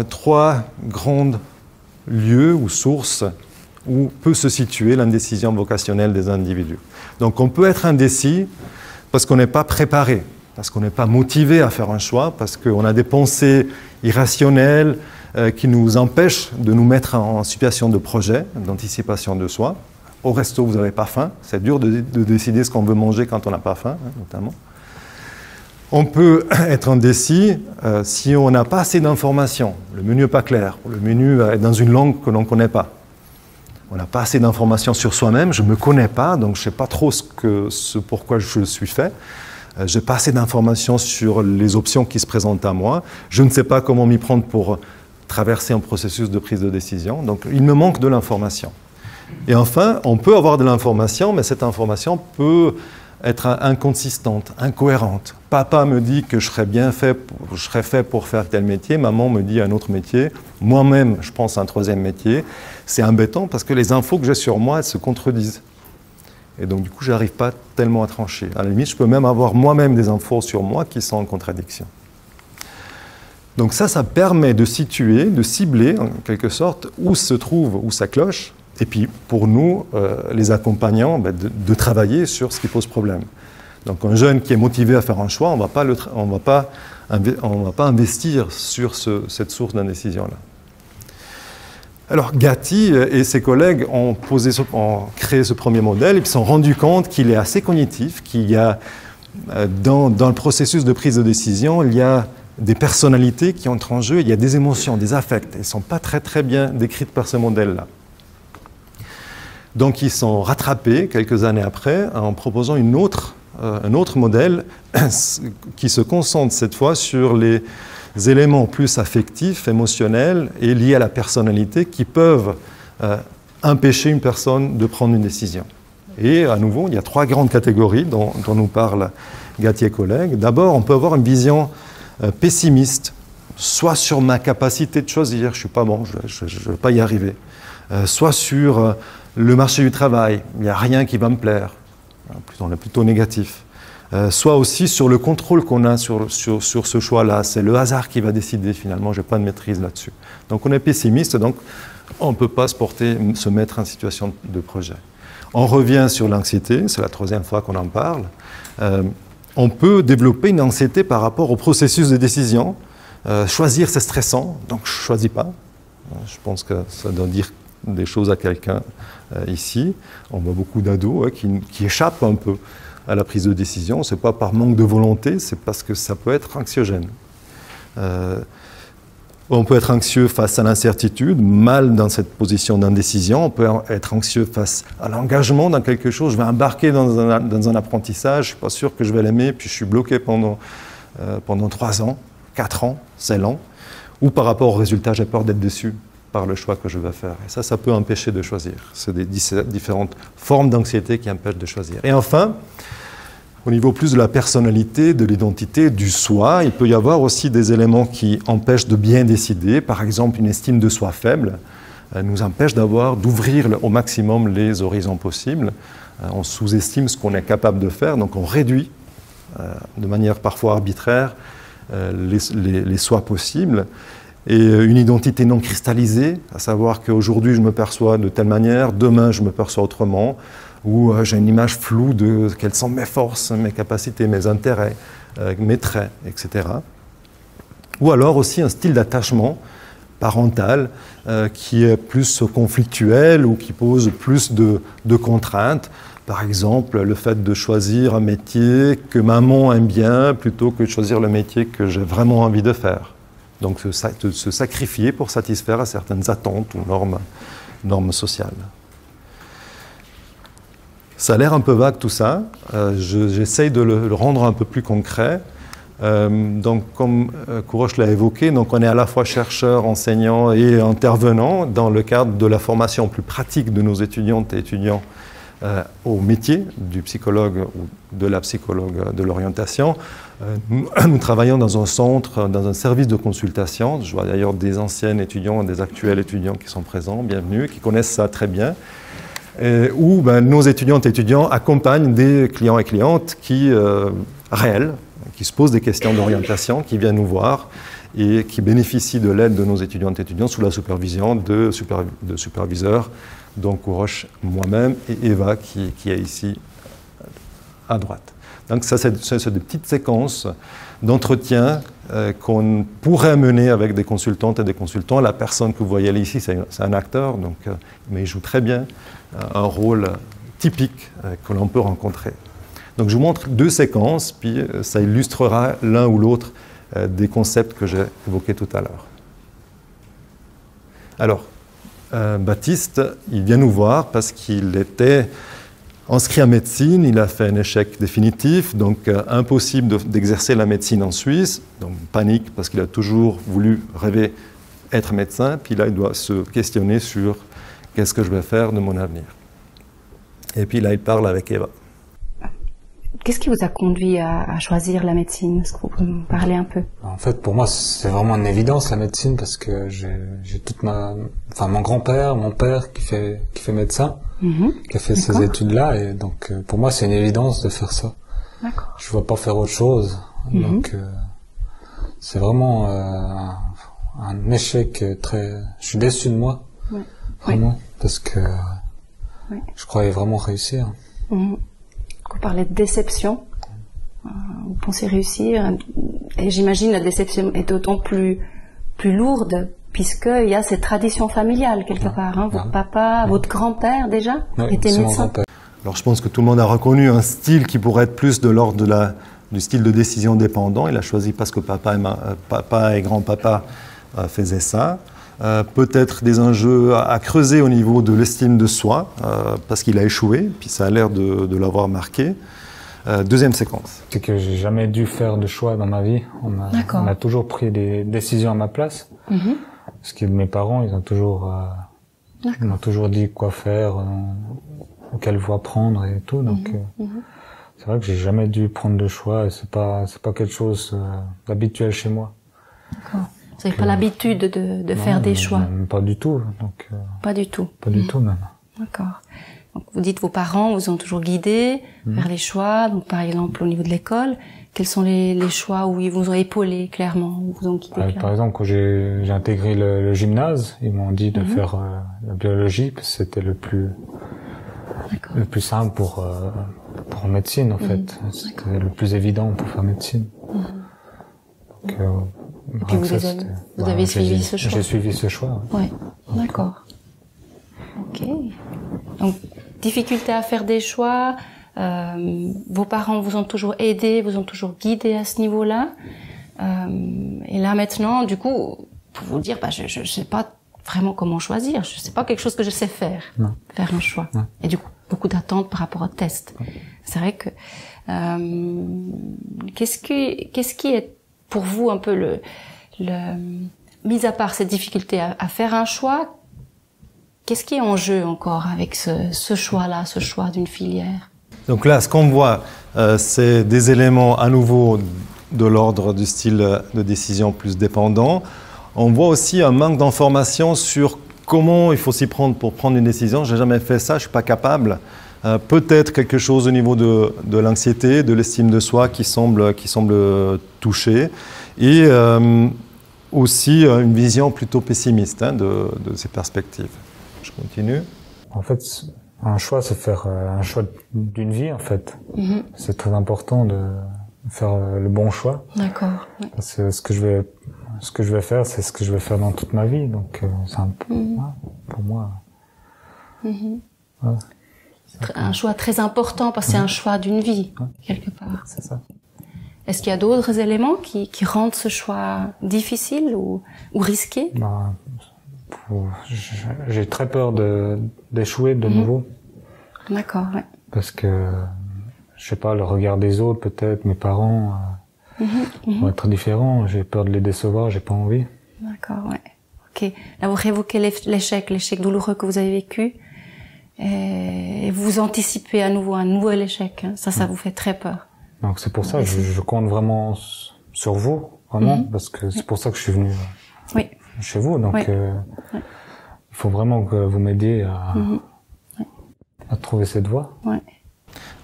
3 grands lieux ou sources où peut se situer l'indécision vocationnelle des individus. Donc on peut être indécis parce qu'on n'est pas préparé, parce qu'on n'est pas motivé à faire un choix, parce qu'on a des pensées irrationnelles, qui nous empêche de nous mettre en situation de projet, d'anticipation de soi. Au resto, vous n'avez pas faim. C'est dur de décider ce qu'on veut manger quand on n'a pas faim, notamment. On peut être indécis si on n'a pas assez d'informations. Le menu n'est pas clair. Le menu est dans une langue que l'on ne connaît pas. On n'a pas assez d'informations sur soi-même. Je ne me connais pas, donc je ne sais pas trop ce pourquoi je suis fait. Je n'ai pas assez d'informations sur les options qui se présentent à moi. Je ne sais pas comment m'y prendre pour traverser un processus de prise de décision. Donc, il me manque de l'information. Et enfin, on peut avoir de l'information, mais cette information peut être inconsistante, incohérente. Papa me dit que je serais fait pour faire tel métier, maman me dit un autre métier, moi-même je pense à un troisième métier. C'est embêtant parce que les infos que j'ai sur moi, elles se contredisent. Et donc du coup, je n'arrive pas tellement à trancher. À la limite, je peux même avoir moi-même des infos sur moi qui sont en contradiction. Donc ça permet de situer, de cibler en quelque sorte où ça cloche. Et puis, pour nous, les accompagnants, de travailler sur ce qui pose problème. Donc, un jeune qui est motivé à faire un choix, on ne va pas investir sur cette source d'indécision-là. Alors, Gatti et ses collègues ont créé ce premier modèle et ils se sont rendus compte qu'il est assez cognitif, qu'il y a, dans le processus de prise de décision, il y a des personnalités qui entrent en jeu, il y a des émotions, des affects. Elles ne sont pas très, très bien décrites par ce modèle-là. Donc, ils sont rattrapés quelques années après en proposant un autre modèle qui se concentre cette fois sur les éléments plus affectifs, émotionnels et liés à la personnalité qui peuvent empêcher une personne de prendre une décision. Et à nouveau, il y a 3 grandes catégories dont nous parle Gatti et collègues. D'abord, on peut avoir une vision pessimiste, soit sur ma capacité de choisir, je ne suis pas bon, je ne vais pas y arriver, soit sur le marché du travail, il n'y a rien qui va me plaire, on est plutôt négatif. Soit aussi sur le contrôle qu'on a sur ce choix-là, c'est le hasard qui va décider finalement, je n'ai pas de maîtrise là-dessus. Donc on est pessimiste, donc on ne peut pas se mettre en situation de projet. On revient sur l'anxiété, c'est la 3e fois qu'on en parle. On peut développer une anxiété par rapport au processus de décision. Choisir, c'est stressant, donc je ne choisis pas. Je pense que ça doit dire des choses à quelqu'un ici. On voit beaucoup d'ados qui échappent un peu à la prise de décision. Ce n'est pas par manque de volonté, c'est parce que ça peut être anxiogène. On peut être anxieux face à l'incertitude, mal dans cette position d'indécision. On peut être anxieux face à l'engagement dans quelque chose. Je vais embarquer dans un apprentissage, je ne suis pas sûr que je vais l'aimer, puis je suis bloqué pendant 3 ans, 4 ans, c'est lent. Ou par rapport au résultat, j'ai peur d'être déçu par le choix que je vais faire. Et ça peut empêcher de choisir. C'est des différentes formes d'anxiété qui empêchent de choisir. Et enfin, au niveau plus de la personnalité, de l'identité, du soi, il peut y avoir aussi des éléments qui empêchent de bien décider. Par exemple, une estime de soi faible nous empêche d'ouvrir au maximum les horizons possibles. On sous-estime ce qu'on est capable de faire, donc on réduit de manière parfois arbitraire les soi possibles. Et une identité non cristallisée, à savoir qu'aujourd'hui je me perçois de telle manière, demain je me perçois autrement, ou j'ai une image floue de quelles sont mes forces, mes capacités, mes intérêts, mes traits, etc. Ou alors aussi un style d'attachement parental qui est plus conflictuel ou qui pose plus de contraintes. Par exemple, le fait de choisir un métier que maman aime bien plutôt que de choisir le métier que j'ai vraiment envie de faire. Donc se sacrifier pour satisfaire à certaines attentes ou normes sociales. Ça a l'air un peu vague tout ça, j'essaye de le rendre un peu plus concret. Donc comme Kourosh l'a évoqué, donc on est à la fois chercheur, enseignant et intervenant dans le cadre de la formation plus pratique de nos étudiantes et étudiants au métier du psychologue ou de la psychologue de l'orientation. Nous travaillons dans un centre, dans un service de consultation. Je vois d'ailleurs des anciens étudiants et des actuels étudiants qui sont présents, bienvenue, qui connaissent ça très bien, où nos étudiantes et étudiants accompagnent des clients et clientes réels, qui se posent des questions d'orientation, qui viennent nous voir et qui bénéficient de l'aide de nos étudiantes et étudiants sous la supervision de superviseurs, donc Kourosh, moi-même et Eva qui est ici à droite. Donc ça, c'est des petites séquences d'entretien qu'on pourrait mener avec des consultantes et des consultants. La personne que vous voyez là ici, c'est un acteur, mais il joue très bien un rôle typique que l'on peut rencontrer. Donc je vous montre 2 séquences, puis ça illustrera l'un ou l'autre des concepts que j'ai évoqués tout à l'heure. Alors, Baptiste, il vient nous voir parce qu'il était inscrit en médecine, il a fait un échec définitif, donc impossible d'exercer la médecine en Suisse, donc panique parce qu'il a toujours voulu rêver être médecin, puis là, il doit se questionner sur qu'est-ce que je vais faire de mon avenir. Et puis là, il parle avec Eva. Qu'est-ce qui vous a conduit à choisir la médecine? Est-ce que vous pouvez me parler un peu? En fait, pour moi, c'est vraiment une évidence, la médecine, parce que j'ai toute mon grand-père, mon père qui fait médecin, qui a fait ces études-là, et donc, pour moi, c'est une évidence de faire ça. D'accord. Je ne vais pas faire autre chose. Donc, c'est vraiment un échec très... Je suis déçu de moi, vraiment, parce que je croyais vraiment réussir. Vous parlez de déception, vous pensez réussir, et j'imagine la déception est d'autant plus lourde, puisqu'il y a cette tradition familiale quelque part. Hein. Votre papa, votre grand-père déjà était médecin. Alors je pense que tout le monde a reconnu un style qui pourrait être plus de l'ordre du style de décision dépendant. Il a choisi parce que papa et grand-papa faisaient ça. Peut-être des enjeux à creuser au niveau de l'estime de soi, parce qu'il a échoué, puis ça a l'air de l'avoir marqué. Deuxième séquence. C'est que j'ai jamais dû faire de choix dans ma vie. On a toujours pris des décisions à ma place. Parce que mes parents, ils ont toujours dit quoi faire, quelle voie prendre et tout. Donc c'est vrai que j'ai jamais dû prendre de choix, et c'est pas quelque chose d'habituel chez moi. D'accord. Vous n'avez pas l'habitude de faire des choix? Pas du tout. Donc, pas du tout? Pas du tout même. D'accord. Donc vous dites vos parents vous ont toujours guidé vers les choix. Donc par exemple au niveau de l'école, quels sont les choix où ils vous ont épaulé clairement, où vous ont guidé clairement? Par exemple, quand j'ai intégré le gymnase, ils m'ont dit de faire la biologie, parce que c'était le plus simple pour médecine en fait. C'était le plus évident pour faire médecine. Donc, et puis vous avez suivi ce choix? J'ai suivi ce choix. Oui, d'accord. Ok. Donc, difficulté à faire des choix. Vos parents vous ont toujours aidé, vous ont toujours guidé à ce niveau-là. Et là maintenant, du coup, pour vous dire, je sais pas vraiment comment choisir. Je sais pas quelque chose que je sais faire. Non. Faire un choix. Non. Et du coup, beaucoup d'attentes par rapport au test. C'est vrai que qu'est-ce qui est pour vous un peu mis à part cette difficulté à faire un choix, qu'est-ce qui est en jeu encore avec ce choix-là, ce choix d'une filière? Donc là, ce qu'on voit, c'est des éléments à nouveau de l'ordre du style de décision plus dépendant. On voit aussi un manque d'informations sur comment il faut s'y prendre pour prendre une décision. Je n'ai jamais fait ça, je ne suis pas capable. Peut-être quelque chose au niveau de l'anxiété, de l'estime de soi qui semble toucher, et aussi une vision plutôt pessimiste de ces perspectives. Je continue. En fait, un choix, c'est faire un choix d'une vie, en fait. C'est très important de faire le bon choix. D'accord. Ouais. Ce que je vais faire, c'est ce que je vais faire dans toute ma vie. Donc, c'est un peu, pour moi. Un choix très important parce que c'est un choix d'une vie, quelque part. C'est ça. Est-ce qu'il y a d'autres éléments qui rendent ce choix difficile ou risqué? J'ai très peur d'échouer de nouveau. D'accord, ouais. Parce que, je sais pas, le regard des autres, peut-être, mes parents, vont être différents. J'ai peur de les décevoir, j'ai pas envie. D'accord, ouais. Ok. Là, vous réévoquez l'échec douloureux que vous avez vécu. Et vous anticipez à nouveau un nouvel échec. Hein. Ça vous fait très peur. Donc c'est pour ça que je compte vraiment sur vous, vraiment, parce que c'est pour ça que je suis venu chez vous. Donc il faut vraiment que vous m'aidiez à trouver cette voie. Ouais.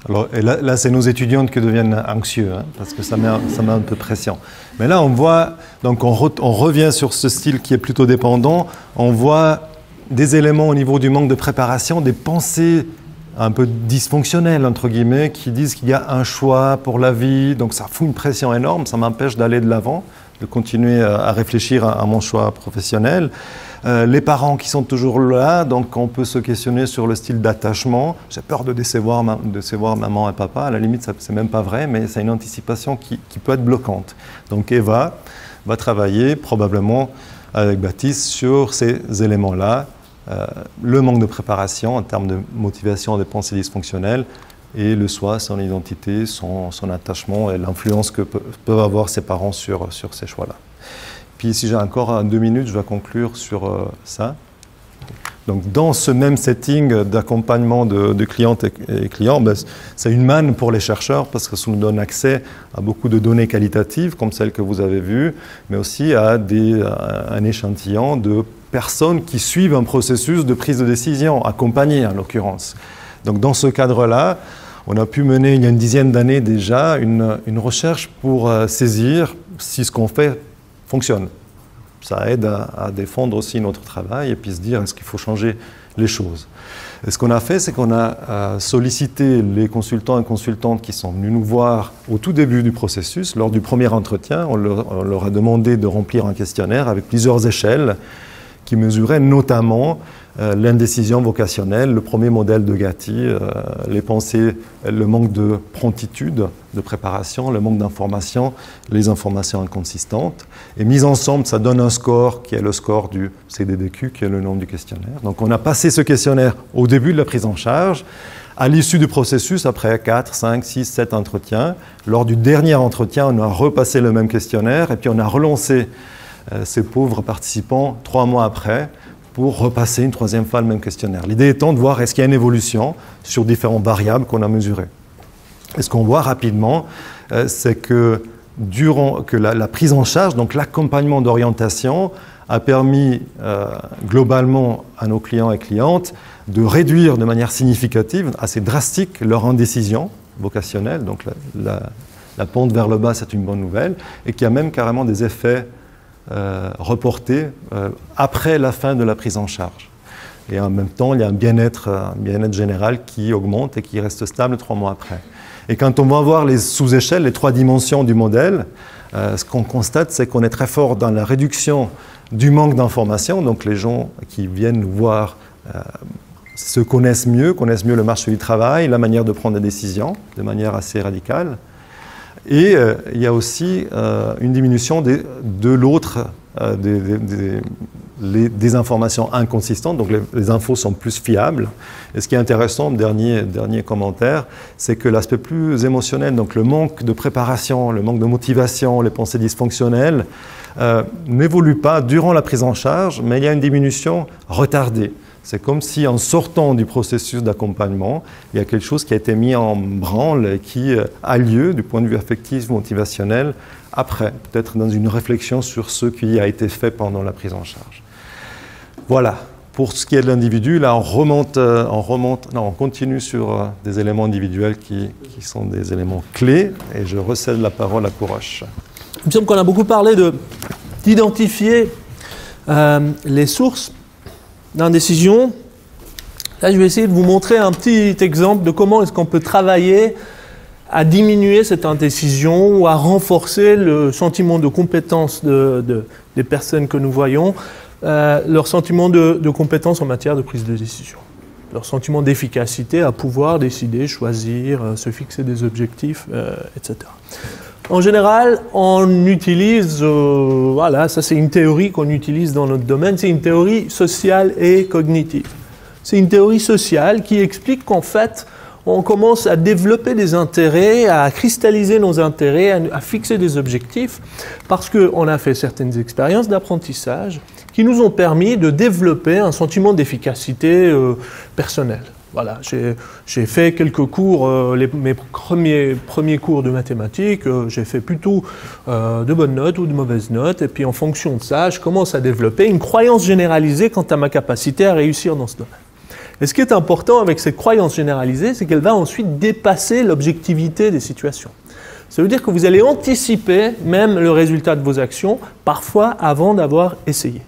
Alors, et là c'est nos étudiantes qui deviennent anxieux, parce que ça met un peu de pression. Mais là, on voit, donc on revient sur ce style qui est plutôt dépendant. On voit des éléments au niveau du manque de préparation, des pensées un peu dysfonctionnelles, entre guillemets, qui disent qu'il y a un choix pour la vie, donc ça fout une pression énorme, ça m'empêche d'aller de l'avant, de continuer à réfléchir à mon choix professionnel. Les parents qui sont toujours là, donc on peut se questionner sur le style d'attachement. J'ai peur de décevoir maman et papa, à la limite c'est même pas vrai, mais c'est une anticipation qui peut être bloquante. Donc Eva va travailler probablement avec Baptiste sur ces éléments-là, le manque de préparation en termes de motivation des pensées dysfonctionnelles et le soi, son identité, son attachement et l'influence que peuvent avoir ses parents sur ces choix-là. Puis si j'ai encore 2 minutes, je vais conclure sur ça. Donc dans ce même setting d'accompagnement de clientes et clients, ben, c'est une manne pour les chercheurs parce que ça nous donne accès à beaucoup de données qualitatives comme celles que vous avez vues, mais aussi à un échantillon de personnes qui suivent un processus de prise de décision, accompagnées en l'occurrence. Donc dans ce cadre-là, on a pu mener il y a une dizaine d'années déjà une recherche pour saisir si ce qu'on fait fonctionne. Ça aide à défendre aussi notre travail et puis se dire est-ce qu'il faut changer les choses. Et ce qu'on a fait, c'est qu'on a sollicité les consultants et consultantes qui sont venus nous voir au tout début du processus. Lors du premier entretien, on leur a demandé de remplir un questionnaire avec plusieurs échelles qui mesurait notamment l'indécision vocationnelle, le premier modèle de Gatti, les pensées, le manque de promptitude, de préparation, le manque d'information, les informations inconsistantes. Et mis ensemble, ça donne un score qui est le score du CDDQ, qui est le nom du questionnaire. Donc on a passé ce questionnaire au début de la prise en charge. À l'issue du processus, après 4, 5, 6, 7 entretiens, lors du dernier entretien, on a repassé le même questionnaire et puis on a relancé ces pauvres participants 3 mois après pour repasser une 3e fois le même questionnaire. L'idée étant de voir est-ce qu'il y a une évolution sur différentes variables qu'on a mesurées. Et ce qu'on voit rapidement, c'est que la prise en charge, donc l'accompagnement d'orientation, a permis globalement à nos clients et clientes de réduire de manière significative, assez drastique, leur indécision vocationnelle. Donc la pente vers le bas, c'est une bonne nouvelle, et qui a même carrément des effets reportés après la fin de la prise en charge. Et en même temps, il y a un bien-être général qui augmente et qui reste stable 3 mois après. Et quand on va voir les sous-échelles, les 3 dimensions du modèle, ce qu'on constate, c'est qu'on est très fort dans la réduction du manque d'information. Donc les gens qui viennent nous voir connaissent mieux le marché du travail, la manière de prendre des décisions de manière assez radicale. Et il y a aussi une diminution de l'autre, des informations inconsistantes, donc les infos sont plus fiables. Et ce qui est intéressant, dernier commentaire, c'est que l'aspect plus émotionnel, donc le manque de préparation, le manque de motivation, les pensées dysfonctionnelles, n'évolue pas durant la prise en charge, mais il y a une diminution retardée. C'est comme si en sortant du processus d'accompagnement, il y a quelque chose qui a été mis en branle et qui a lieu du point de vue affectif, motivationnel, après, peut-être dans une réflexion sur ce qui a été fait pendant la prise en charge. Voilà, pour ce qui est de l'individu, là on continue sur des éléments individuels qui sont des éléments clés, et je recède la parole à Kourosh. Il me semble qu'on a beaucoup parlé d'identifier les sources d'indécision. Là, je vais essayer de vous montrer un petit exemple de comment est-ce qu'on peut travailler à diminuer cette indécision ou à renforcer le sentiment de compétence des personnes que nous voyons, leur sentiment de compétence en matière de prise de décision, leur sentiment d'efficacité à pouvoir décider, choisir, se fixer des objectifs, etc. En général, on utilise, voilà, ça c'est une théorie qu'on utilise dans notre domaine, c'est une théorie sociale et cognitive. C'est une théorie sociale qui explique qu'en fait, on commence à développer des intérêts, à cristalliser nos intérêts, à fixer des objectifs, parce qu'on a fait certaines expériences d'apprentissage qui nous ont permis de développer un sentiment d'efficacité personnelle. Voilà, j'ai fait quelques cours, mes premiers cours de mathématiques, j'ai fait plutôt de bonnes notes ou de mauvaises notes, et puis en fonction de ça, je commence à développer une croyance généralisée quant à ma capacité à réussir dans ce domaine. Et ce qui est important avec cette croyance généralisée, c'est qu'elle va ensuite dépasser l'objectivité des situations. Ça veut dire que vous allez anticiper même le résultat de vos actions, parfois avant d'avoir essayé.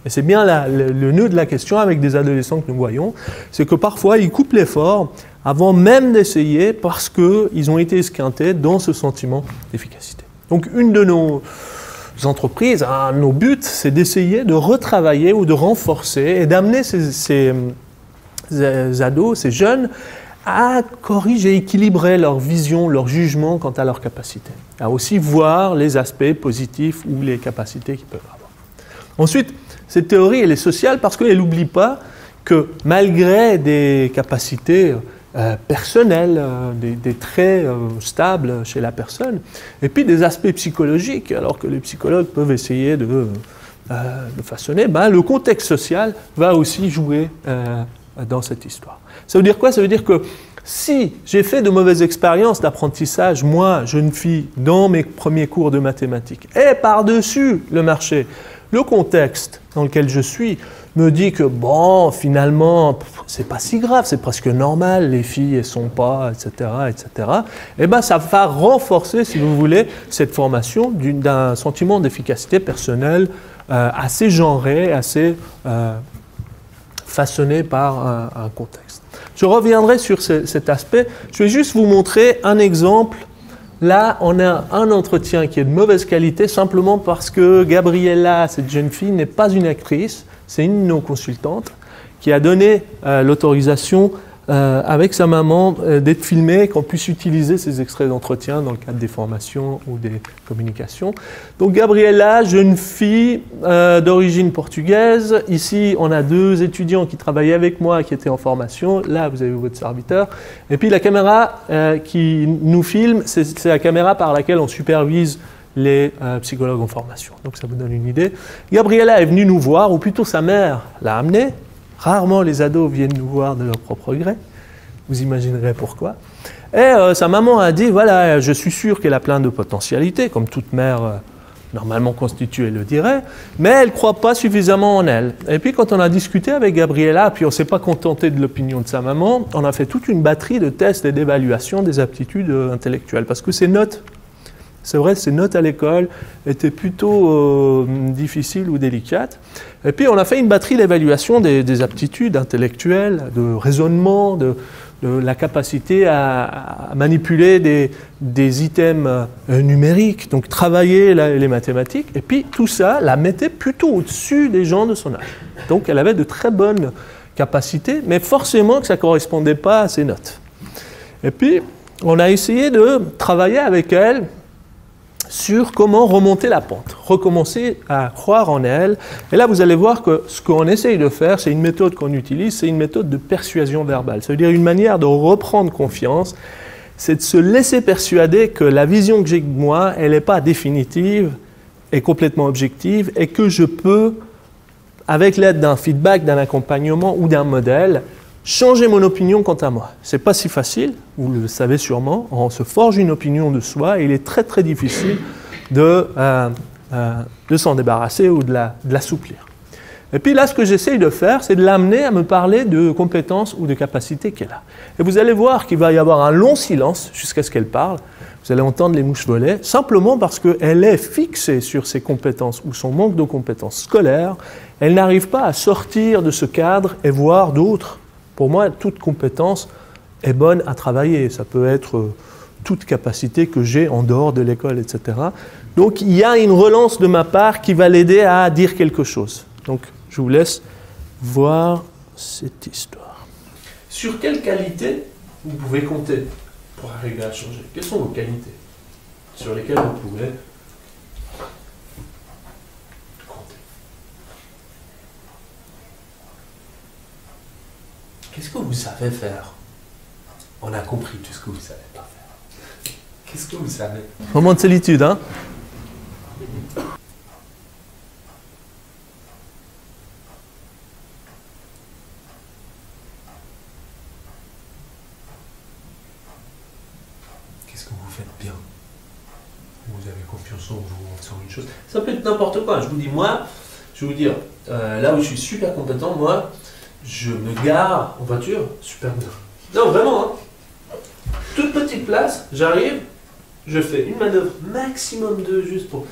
Et c'est bien le nœud de la question avec des adolescents que nous voyons, c'est que parfois ils coupent l'effort avant même d'essayer parce qu'ils ont été esquintés dans ce sentiment d'efficacité. Donc une de nos entreprises, nos buts, c'est d'essayer de retravailler ou de renforcer et d'amener ces ados, ces jeunes, à corriger, équilibrer leur vision, leur jugement quant à leurs capacités, à aussi voir les aspects positifs ou les capacités qu'ils peuvent avoir. Ensuite, cette théorie, elle est sociale parce qu'elle n'oublie pas que malgré des capacités personnels, des traits stables chez la personne, et puis des aspects psychologiques, alors que les psychologues peuvent essayer de façonner, le contexte social va aussi jouer dans cette histoire. Ça veut dire quoi? Ça veut dire que si j'ai fait de mauvaises expériences d'apprentissage, moi, jeune fille, dans mes premiers cours de mathématiques, et par-dessus le marché, le contexte dans lequel je suis me dit que, bon, finalement, c'est pas si grave, c'est presque normal, les filles, elles sont pas, etc., etc., eh bien, ça va renforcer, si vous voulez, cette formation d'un sentiment d'efficacité personnelle assez genré, assez façonné par un contexte. Je reviendrai sur cet aspect. Je vais juste vous montrer un exemple. Là, on a un entretien qui est de mauvaise qualité simplement parce que Gabriella, cette jeune fille, n'est pas une actrice, c'est une de nos consultantes qui a donné l'autorisation avec sa maman d'être filmée, qu'on puisse utiliser ces extraits d'entretien dans le cadre des formations ou des communications. Donc Gabriella, jeune fille d'origine portugaise. Ici, on a 2 étudiants qui travaillaient avec moi, qui étaient en formation. Là, vous avez votre serviteur. Et puis la caméra qui nous filme, c'est la caméra par laquelle on supervise les psychologues en formation. Donc ça vous donne une idée. Gabriella est venue nous voir, ou plutôt sa mère l'a amenée. Rarement les ados viennent nous voir de leur propre gré. Vous imaginerez pourquoi. Et sa maman a dit, voilà, je suis sûre qu'elle a plein de potentialités, comme toute mère normalement constituée le dirait, mais elle ne croit pas suffisamment en elle. Et puis quand on a discuté avec Gabriella, puis on ne s'est pas contenté de l'opinion de sa maman, on a fait toute une batterie de tests et d'évaluation des aptitudes intellectuelles, parce que ces notes, c'est vrai, ces notes à l'école étaient plutôt difficiles ou délicates. Et puis, on a fait une batterie d'évaluation des aptitudes intellectuelles, de raisonnement, de la capacité à manipuler des items numériques, donc travailler les mathématiques. Et puis, tout ça la mettait plutôt au-dessus des gens de son âge. Donc, elle avait de très bonnes capacités, mais forcément que ça ne correspondait pas à ses notes. Et puis, on a essayé de travailler avec elle sur comment remonter la pente, recommencer à croire en elle. Et là, vous allez voir que ce qu'on essaye de faire, c'est une méthode qu'on utilise, c'est une méthode de persuasion verbale. Ça veut dire une manière de reprendre confiance, c'est de se laisser persuader que la vision que j'ai de moi, elle n'est pas définitive et complètement objective, et que je peux, avec l'aide d'un feedback, d'un accompagnement ou d'un modèle, changer mon opinion quant à moi. Ce n'est pas si facile, vous le savez sûrement, on se forge une opinion de soi et il est très très difficile de s'en débarrasser ou de l'assouplir. Et puis là, ce que j'essaye de faire, c'est de l'amener à me parler de compétences ou de capacités qu'elle a. Et vous allez voir qu'il va y avoir un long silence jusqu'à ce qu'elle parle. Vous allez entendre les mouches voler, simplement parce qu'elle est fixée sur ses compétences ou son manque de compétences scolaires. Elle n'arrive pas à sortir de ce cadre et voir d'autres. Pour moi, toute compétence est bonne à travailler. Ça peut être toute capacité que j'ai en dehors de l'école, etc. Donc, il y a une relance de ma part qui va l'aider à dire quelque chose. Donc, je vous laisse voir cette histoire. Sur quelles qualités vous pouvez compter pour arriver à changer? Quelles sont vos qualités sur lesquelles vous pouvez compter? Qu'est-ce que vous savez faire? On a compris tout ce que vous ne savez pas faire. Qu'est-ce que vous savez? Moment de solitude, hein? Qu'est-ce que vous faites bien? Vous avez confiance en vous, sur une chose. Ça peut être n'importe quoi. Je vous dis, moi, je vais vous dire, là où je suis super compétent, moi, je me gare en voiture, super bien. Non, vraiment, hein. Toute petite place, j'arrive, je fais une manœuvre, maximum 2 juste pour...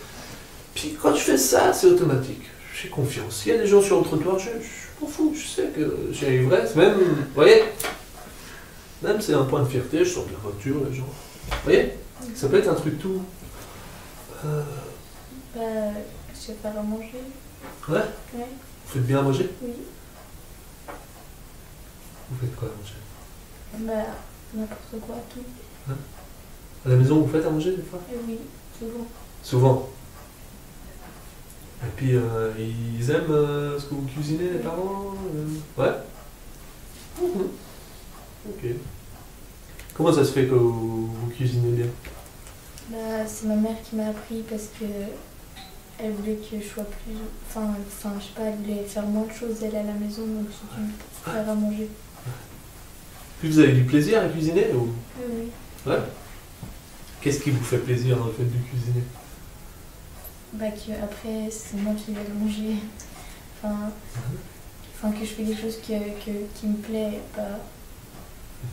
Puis quand je fais ça, c'est automatique. J'ai confiance. S'il y a des gens sur le trottoir, je m'en fous, je sais que j'y arriverai. Même, vous voyez, même c'est un point de fierté, je sors de la voiture, les gens. Vous voyez, ça peut être un truc tout... je sais faire à manger. Ouais? Ouais. Vous faites bien à manger? Oui. Vous faites quoi à manger? N'importe quoi, tout. Hein? À la maison, vous faites à manger des fois? Oui, souvent. Souvent. Et puis, ils aiment ce que vous cuisinez, les parents? Ouais? Ok. Comment ça se fait que vous cuisinez bien? Bah, c'est ma mère qui m'a appris parce que elle voulait que je sois plus... Enfin, je sais pas, elle voulait faire moins de choses, elle, à la maison, donc j'ai dû faire à manger. Puis vous avez du plaisir à cuisiner ou... Oui. Ouais. Qu'est-ce qui vous fait plaisir dans le fait de cuisiner? Bah, après, c'est moi qui vais le manger. Enfin, que je fais des choses qui me plaisent, pas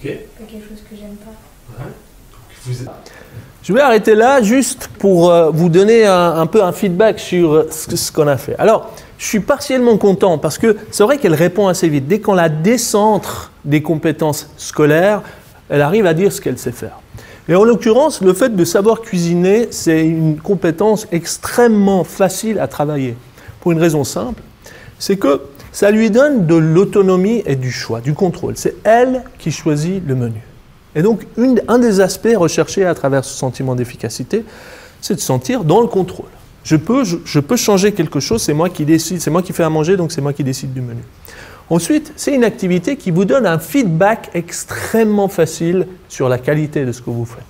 quelque chose que j'aime pas. Ouais. Je vais arrêter là juste pour vous donner un peu un feedback sur ce qu'on a fait. Alors, je suis partiellement content parce que c'est vrai qu'elle répond assez vite. Dès qu'on la décentre des compétences scolaires, elle arrive à dire ce qu'elle sait faire. Et en l'occurrence, le fait de savoir cuisiner, c'est une compétence extrêmement facile à travailler. Pour une raison simple, c'est que ça lui donne de l'autonomie et du choix, du contrôle. C'est elle qui choisit le menu. Et donc, un des aspects recherchés à travers ce sentiment d'efficacité, c'est de se sentir dans le contrôle. Je peux changer quelque chose, c'est moi qui décide, c'est moi qui fais à manger, donc c'est moi qui décide du menu. Ensuite, c'est une activité qui vous donne un feedback extrêmement facile sur la qualité de ce que vous faites.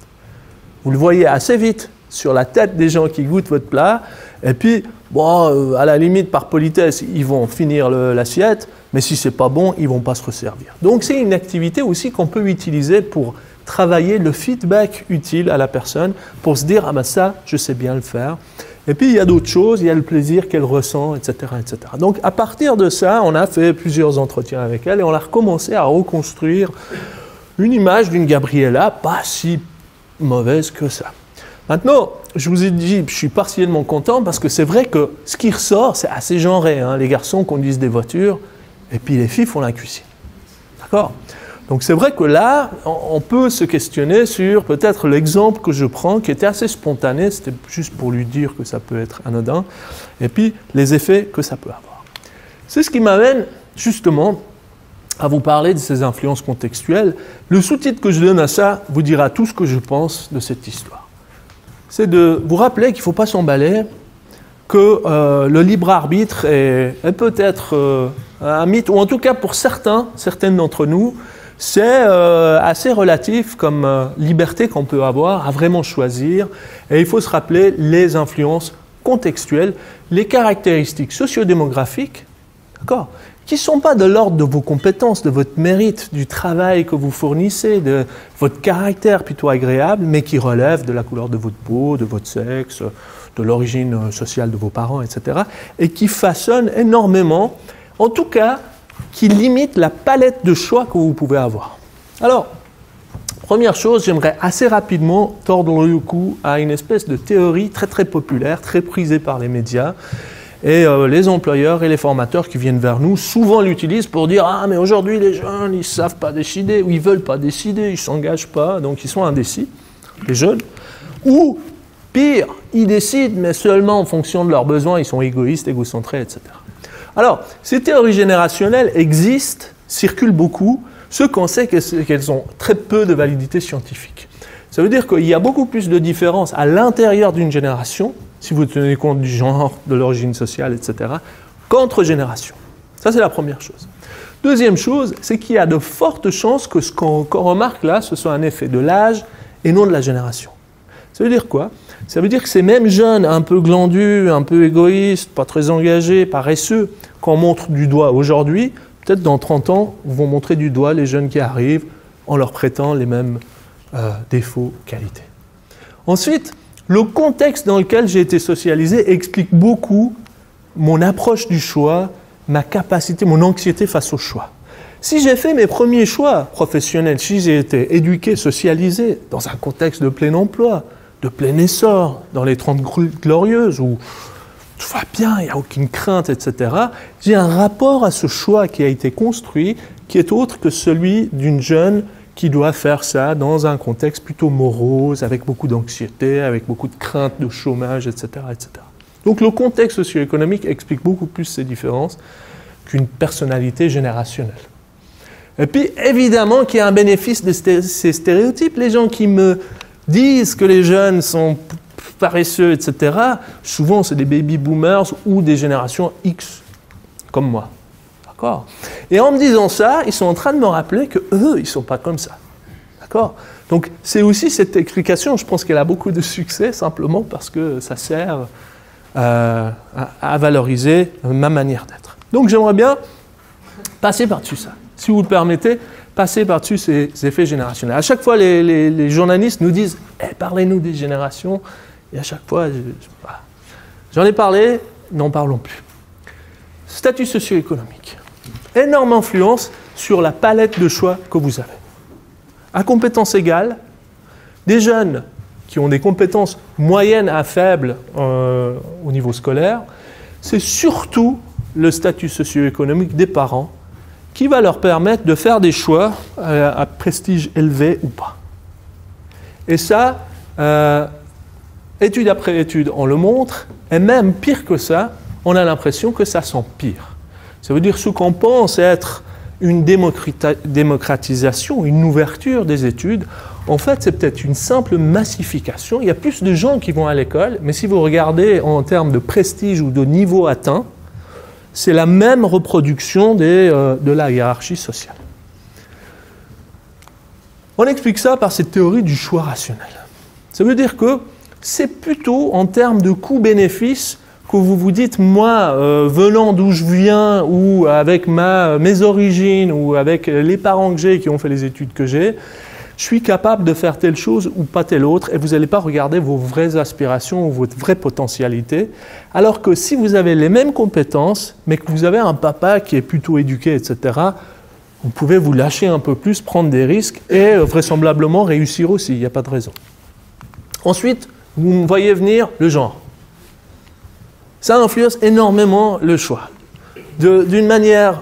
Vous le voyez assez vite sur la tête des gens qui goûtent votre plat, et puis, bon, à la limite, par politesse, ils vont finir l'assiette, mais si c'est pas bon, ils vont pas se resservir. Donc, c'est une activité aussi qu'on peut utiliser pour travailler le feedback utile à la personne, pour se dire, ah ben ça, je sais bien le faire. Et puis, il y a d'autres choses, il y a le plaisir qu'elle ressent, etc., etc. Donc, à partir de ça, on a fait plusieurs entretiens avec elle et on a recommencé à reconstruire une image d'une Gabriella pas si mauvaise que ça. Maintenant, je vous ai dit, je suis partiellement content parce que c'est vrai que ce qui ressort, c'est assez genré. Hein. Les garçons conduisent des voitures et puis les filles font la cuisine. D'accord ? Donc c'est vrai que là, on peut se questionner sur peut-être l'exemple que je prends, qui était assez spontané, c'était juste pour lui dire que ça peut être anodin, et puis les effets que ça peut avoir. C'est ce qui m'amène justement à vous parler de ces influences contextuelles. Le sous-titre que je donne à ça vous dira tout ce que je pense de cette histoire. C'est de vous rappeler qu'il ne faut pas s'emballer, que le libre arbitre est peut-être un mythe, ou en tout cas pour certaines d'entre nous, c'est assez relatif comme liberté qu'on peut avoir à vraiment choisir. Et il faut se rappeler les influences contextuelles, les caractéristiques sociodémographiques, d'accord, qui ne sont pas de l'ordre de vos compétences, de votre mérite, du travail que vous fournissez, de votre caractère plutôt agréable, mais qui relèvent de la couleur de votre peau, de votre sexe, de l'origine sociale de vos parents, etc., et qui façonnent énormément, en tout cas, qui limite la palette de choix que vous pouvez avoir. Alors, première chose, j'aimerais assez rapidement tordre le cou à une espèce de théorie très très populaire, très prisée par les médias, et les employeurs et les formateurs qui viennent vers nous souvent l'utilisent pour dire « Ah, mais aujourd'hui les jeunes, ils ne savent pas décider, ou ils ne veulent pas décider, ils ne s'engagent pas, donc ils sont indécis, les jeunes. » Ou, pire, ils décident, mais seulement en fonction de leurs besoins, ils sont égoïstes, égocentrés, etc. Alors, ces théories générationnelles existent, circulent beaucoup, ce qu'on sait qu'elles ont très peu de validité scientifique. Ça veut dire qu'il y a beaucoup plus de différences à l'intérieur d'une génération, si vous tenez compte du genre, de l'origine sociale, etc., qu'entre générations. Ça, c'est la première chose. Deuxième chose, c'est qu'il y a de fortes chances que ce qu'on remarque là, ce soit un effet de l'âge et non de la génération. Ça veut dire quoi ? Ça veut dire que ces mêmes jeunes un peu glandus, un peu égoïstes, pas très engagés, paresseux, qu'on montre du doigt aujourd'hui, peut-être dans 30 ans, vont montrer du doigt les jeunes qui arrivent en leur prêtant les mêmes défauts, qualités. Ensuite, le contexte dans lequel j'ai été socialisé explique beaucoup mon approche du choix, ma capacité, mon anxiété face au choix. Si j'ai fait mes premiers choix professionnels, si j'ai été éduqué, socialisé dans un contexte de plein emploi, de plein essor, dans les 30 glorieuses, où tout va bien, il n'y a aucune crainte, etc., j'ai un rapport à ce choix qui a été construit, qui est autre que celui d'une jeune qui doit faire ça dans un contexte plutôt morose, avec beaucoup d'anxiété, avec beaucoup de crainte de chômage, etc., etc. Donc le contexte socio-économique explique beaucoup plus ces différences qu'une personnalité générationnelle. Et puis, évidemment, qu'il y a un bénéfice de ces stéréotypes. Les gens qui me disent que les jeunes sont paresseux, etc., souvent, c'est des baby-boomers ou des générations X, comme moi. D'accord ? Et en me disant ça, ils sont en train de me rappeler qu'eux, ils ne sont pas comme ça. D'accord ? Donc c'est aussi cette explication, je pense qu'elle a beaucoup de succès simplement parce que ça sert à valoriser ma manière d'être. Donc j'aimerais bien passer par-dessus ça. Si vous le permettez, passer par-dessus ces effets générationnels. À chaque fois, les journalistes nous disent « parlez-nous des générations ». Et à chaque fois, j'en ai parlé, n'en parlons plus. Statut socio-économique. Énorme influence sur la palette de choix que vous avez. À compétences égales, des jeunes qui ont des compétences moyennes à faibles au niveau scolaire, c'est surtout le statut socio-économique des parents qui va leur permettre de faire des choix à prestige élevé ou pas. Et ça, étude après étude, on le montre, et même pire que ça, on a l'impression que ça s'empire. Ça veut dire ce qu'on pense être une démocratisation, une ouverture des études, en fait, c'est peut-être une simple massification. Il y a plus de gens qui vont à l'école, mais si vous regardez en termes de prestige ou de niveau atteint, c'est la même reproduction de la hiérarchie sociale. On explique ça par cette théorie du choix rationnel. Ça veut dire que c'est plutôt en termes de coût-bénéfice que vous vous dites, moi, venant d'où je viens, ou avec mes origines, ou avec les parents que j'ai qui ont fait les études que j'ai, je suis capable de faire telle chose ou pas telle autre, et vous n'allez pas regarder vos vraies aspirations ou votre vraie potentialité. Alors que si vous avez les mêmes compétences, mais que vous avez un papa qui est plutôt éduqué, etc., vous pouvez vous lâcher un peu plus, prendre des risques, et vraisemblablement réussir aussi, il n'y a pas de raison. Ensuite, vous voyez venir le genre. Ça influence énormément le choix. D'une manière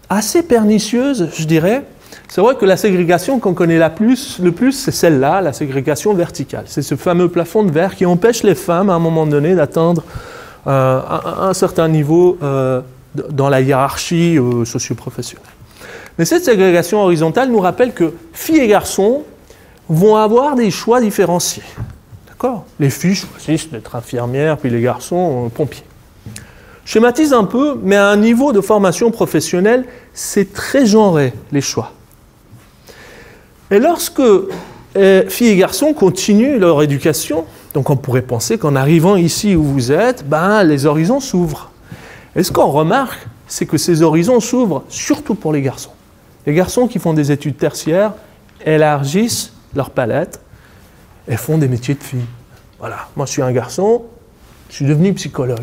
assez pernicieuse, je dirais. C'est vrai que la ségrégation qu'on connaît le plus, c'est celle-là, la ségrégation verticale. C'est ce fameux plafond de verre qui empêche les femmes, à un moment donné, d'atteindre un certain niveau dans la hiérarchie socio-professionnelle. Mais cette ségrégation horizontale nous rappelle que filles et garçons vont avoir des choix différenciés. D'accord ? Les filles choisissent d'être infirmières, puis les garçons pompiers. Je schématise un peu, mais à un niveau de formation professionnelle, c'est très genré, les choix. Et lorsque filles et garçons continuent leur éducation, donc on pourrait penser qu'en arrivant ici où vous êtes, les horizons s'ouvrent. Et ce qu'on remarque, c'est que ces horizons s'ouvrent surtout pour les garçons. Les garçons qui font des études tertiaires élargissent leur palette et font des métiers de filles. Voilà, moi je suis un garçon, je suis devenu psychologue.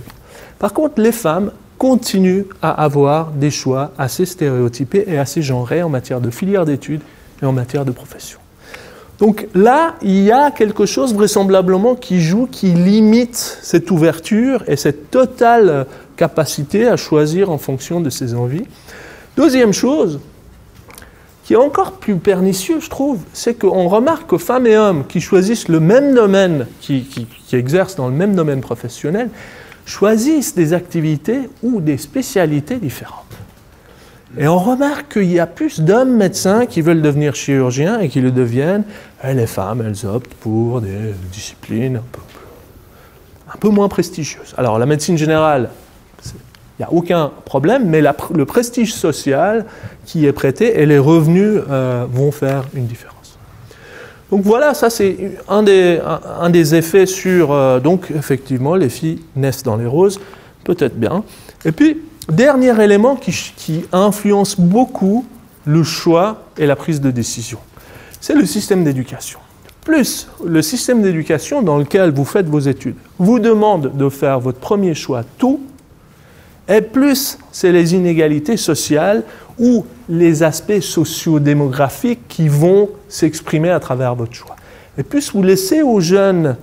Par contre, les femmes continuent à avoir des choix assez stéréotypés et assez genrés en matière de filière d'études et en matière de profession. Donc là, il y a quelque chose vraisemblablement qui joue, qui limite cette ouverture et cette totale capacité à choisir en fonction de ses envies. Deuxième chose, qui est encore plus pernicieux, je trouve, c'est qu'on remarque que femmes et hommes qui choisissent le même domaine, qui exercent dans le même domaine professionnel, choisissent des activités ou des spécialités différentes. Et on remarque qu'il y a plus d'hommes médecins qui veulent devenir chirurgiens et qui le deviennent, et les femmes, elles optent pour des disciplines un peu moins prestigieuses. Alors la médecine générale, il n'y a aucun problème, mais le prestige social qui est prêté et les revenus vont faire une différence. Donc voilà, ça c'est un des effets sur... donc effectivement, les filles naissent dans les roses, peut-être bien. Et puis, dernier élément qui influence beaucoup le choix et la prise de décision, c'est le système d'éducation. Plus le système d'éducation dans lequel vous faites vos études vous demande de faire votre premier choix tôt, et plus c'est les inégalités sociales ou les aspects socio-démographiques qui vont s'exprimer à travers votre choix. Et plus vous laissez aux jeunes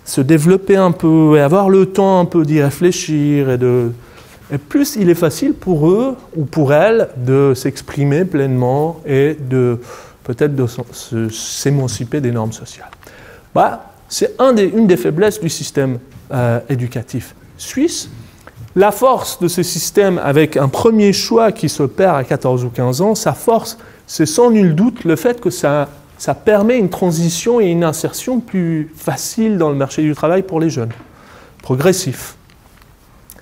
se développer un peu et avoir le temps un peu d'y réfléchir, et plus il est facile pour eux ou pour elles de s'exprimer pleinement et peut-être de s'émanciper des normes sociales. C'est une des faiblesses du système éducatif suisse. La force de ce système, avec un premier choix qui se perd à 14 ou 15 ans, sa force, c'est sans nul doute le fait que ça permet une transition et une insertion plus facile dans le marché du travail pour les jeunes, progressif.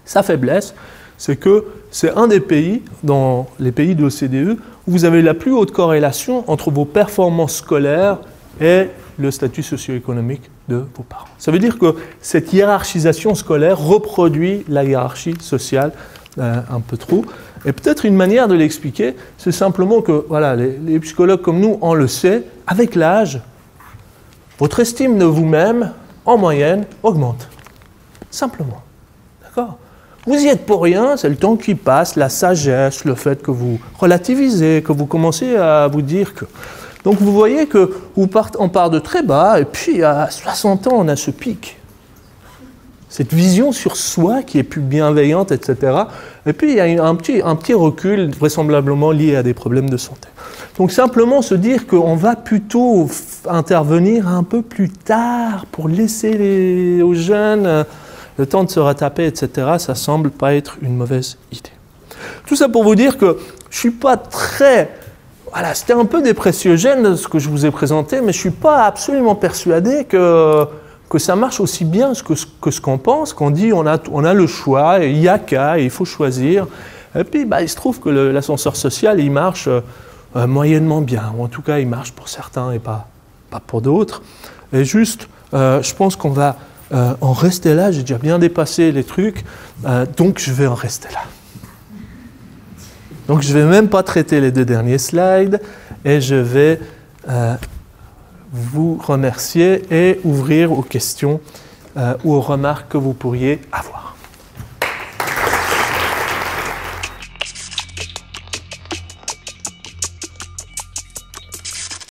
Sa faiblesse, c'est que c'est un des pays, dans les pays de l'OCDE, où vous avez la plus haute corrélation entre vos performances scolaires et le statut socio-économique de vos parents. Ça veut dire que cette hiérarchisation scolaire reproduit la hiérarchie sociale un peu trop. Et peut-être une manière de l'expliquer, c'est simplement que voilà, les psychologues comme nous, on le sait, avec l'âge, votre estime de vous-même, en moyenne, augmente. Simplement. D'accord ? Vous y êtes pour rien, c'est le temps qui passe, la sagesse, le fait que vous relativisez, que vous commencez à vous dire que... Donc vous voyez qu'on part de très bas, et puis à 60 ans, on a ce pic. Cette vision sur soi qui est plus bienveillante, etc. Et puis il y a un petit recul, vraisemblablement lié à des problèmes de santé. Donc simplement se dire qu'on va plutôt intervenir un peu plus tard pour laisser aux jeunes le temps de se retaper, etc., ça semble pas être une mauvaise idée. Tout ça pour vous dire que je suis pas très... Voilà, c'était un peu dépressiogène ce que je vous ai présenté, mais je suis pas absolument persuadé que ça marche aussi bien que ce qu'on pense, qu'on dit on a le choix, il n'y a qu'à, il faut choisir. Et puis il se trouve que l'ascenseur social, il marche moyennement bien, ou en tout cas il marche pour certains et pas pour d'autres. Et juste, je pense qu'on va en rester là, j'ai déjà bien dépassé les trucs, donc je vais en rester là. Donc je ne vais même pas traiter les 2 derniers slides, et je vais vous remercier et ouvrir aux questions ou aux remarques que vous pourriez avoir.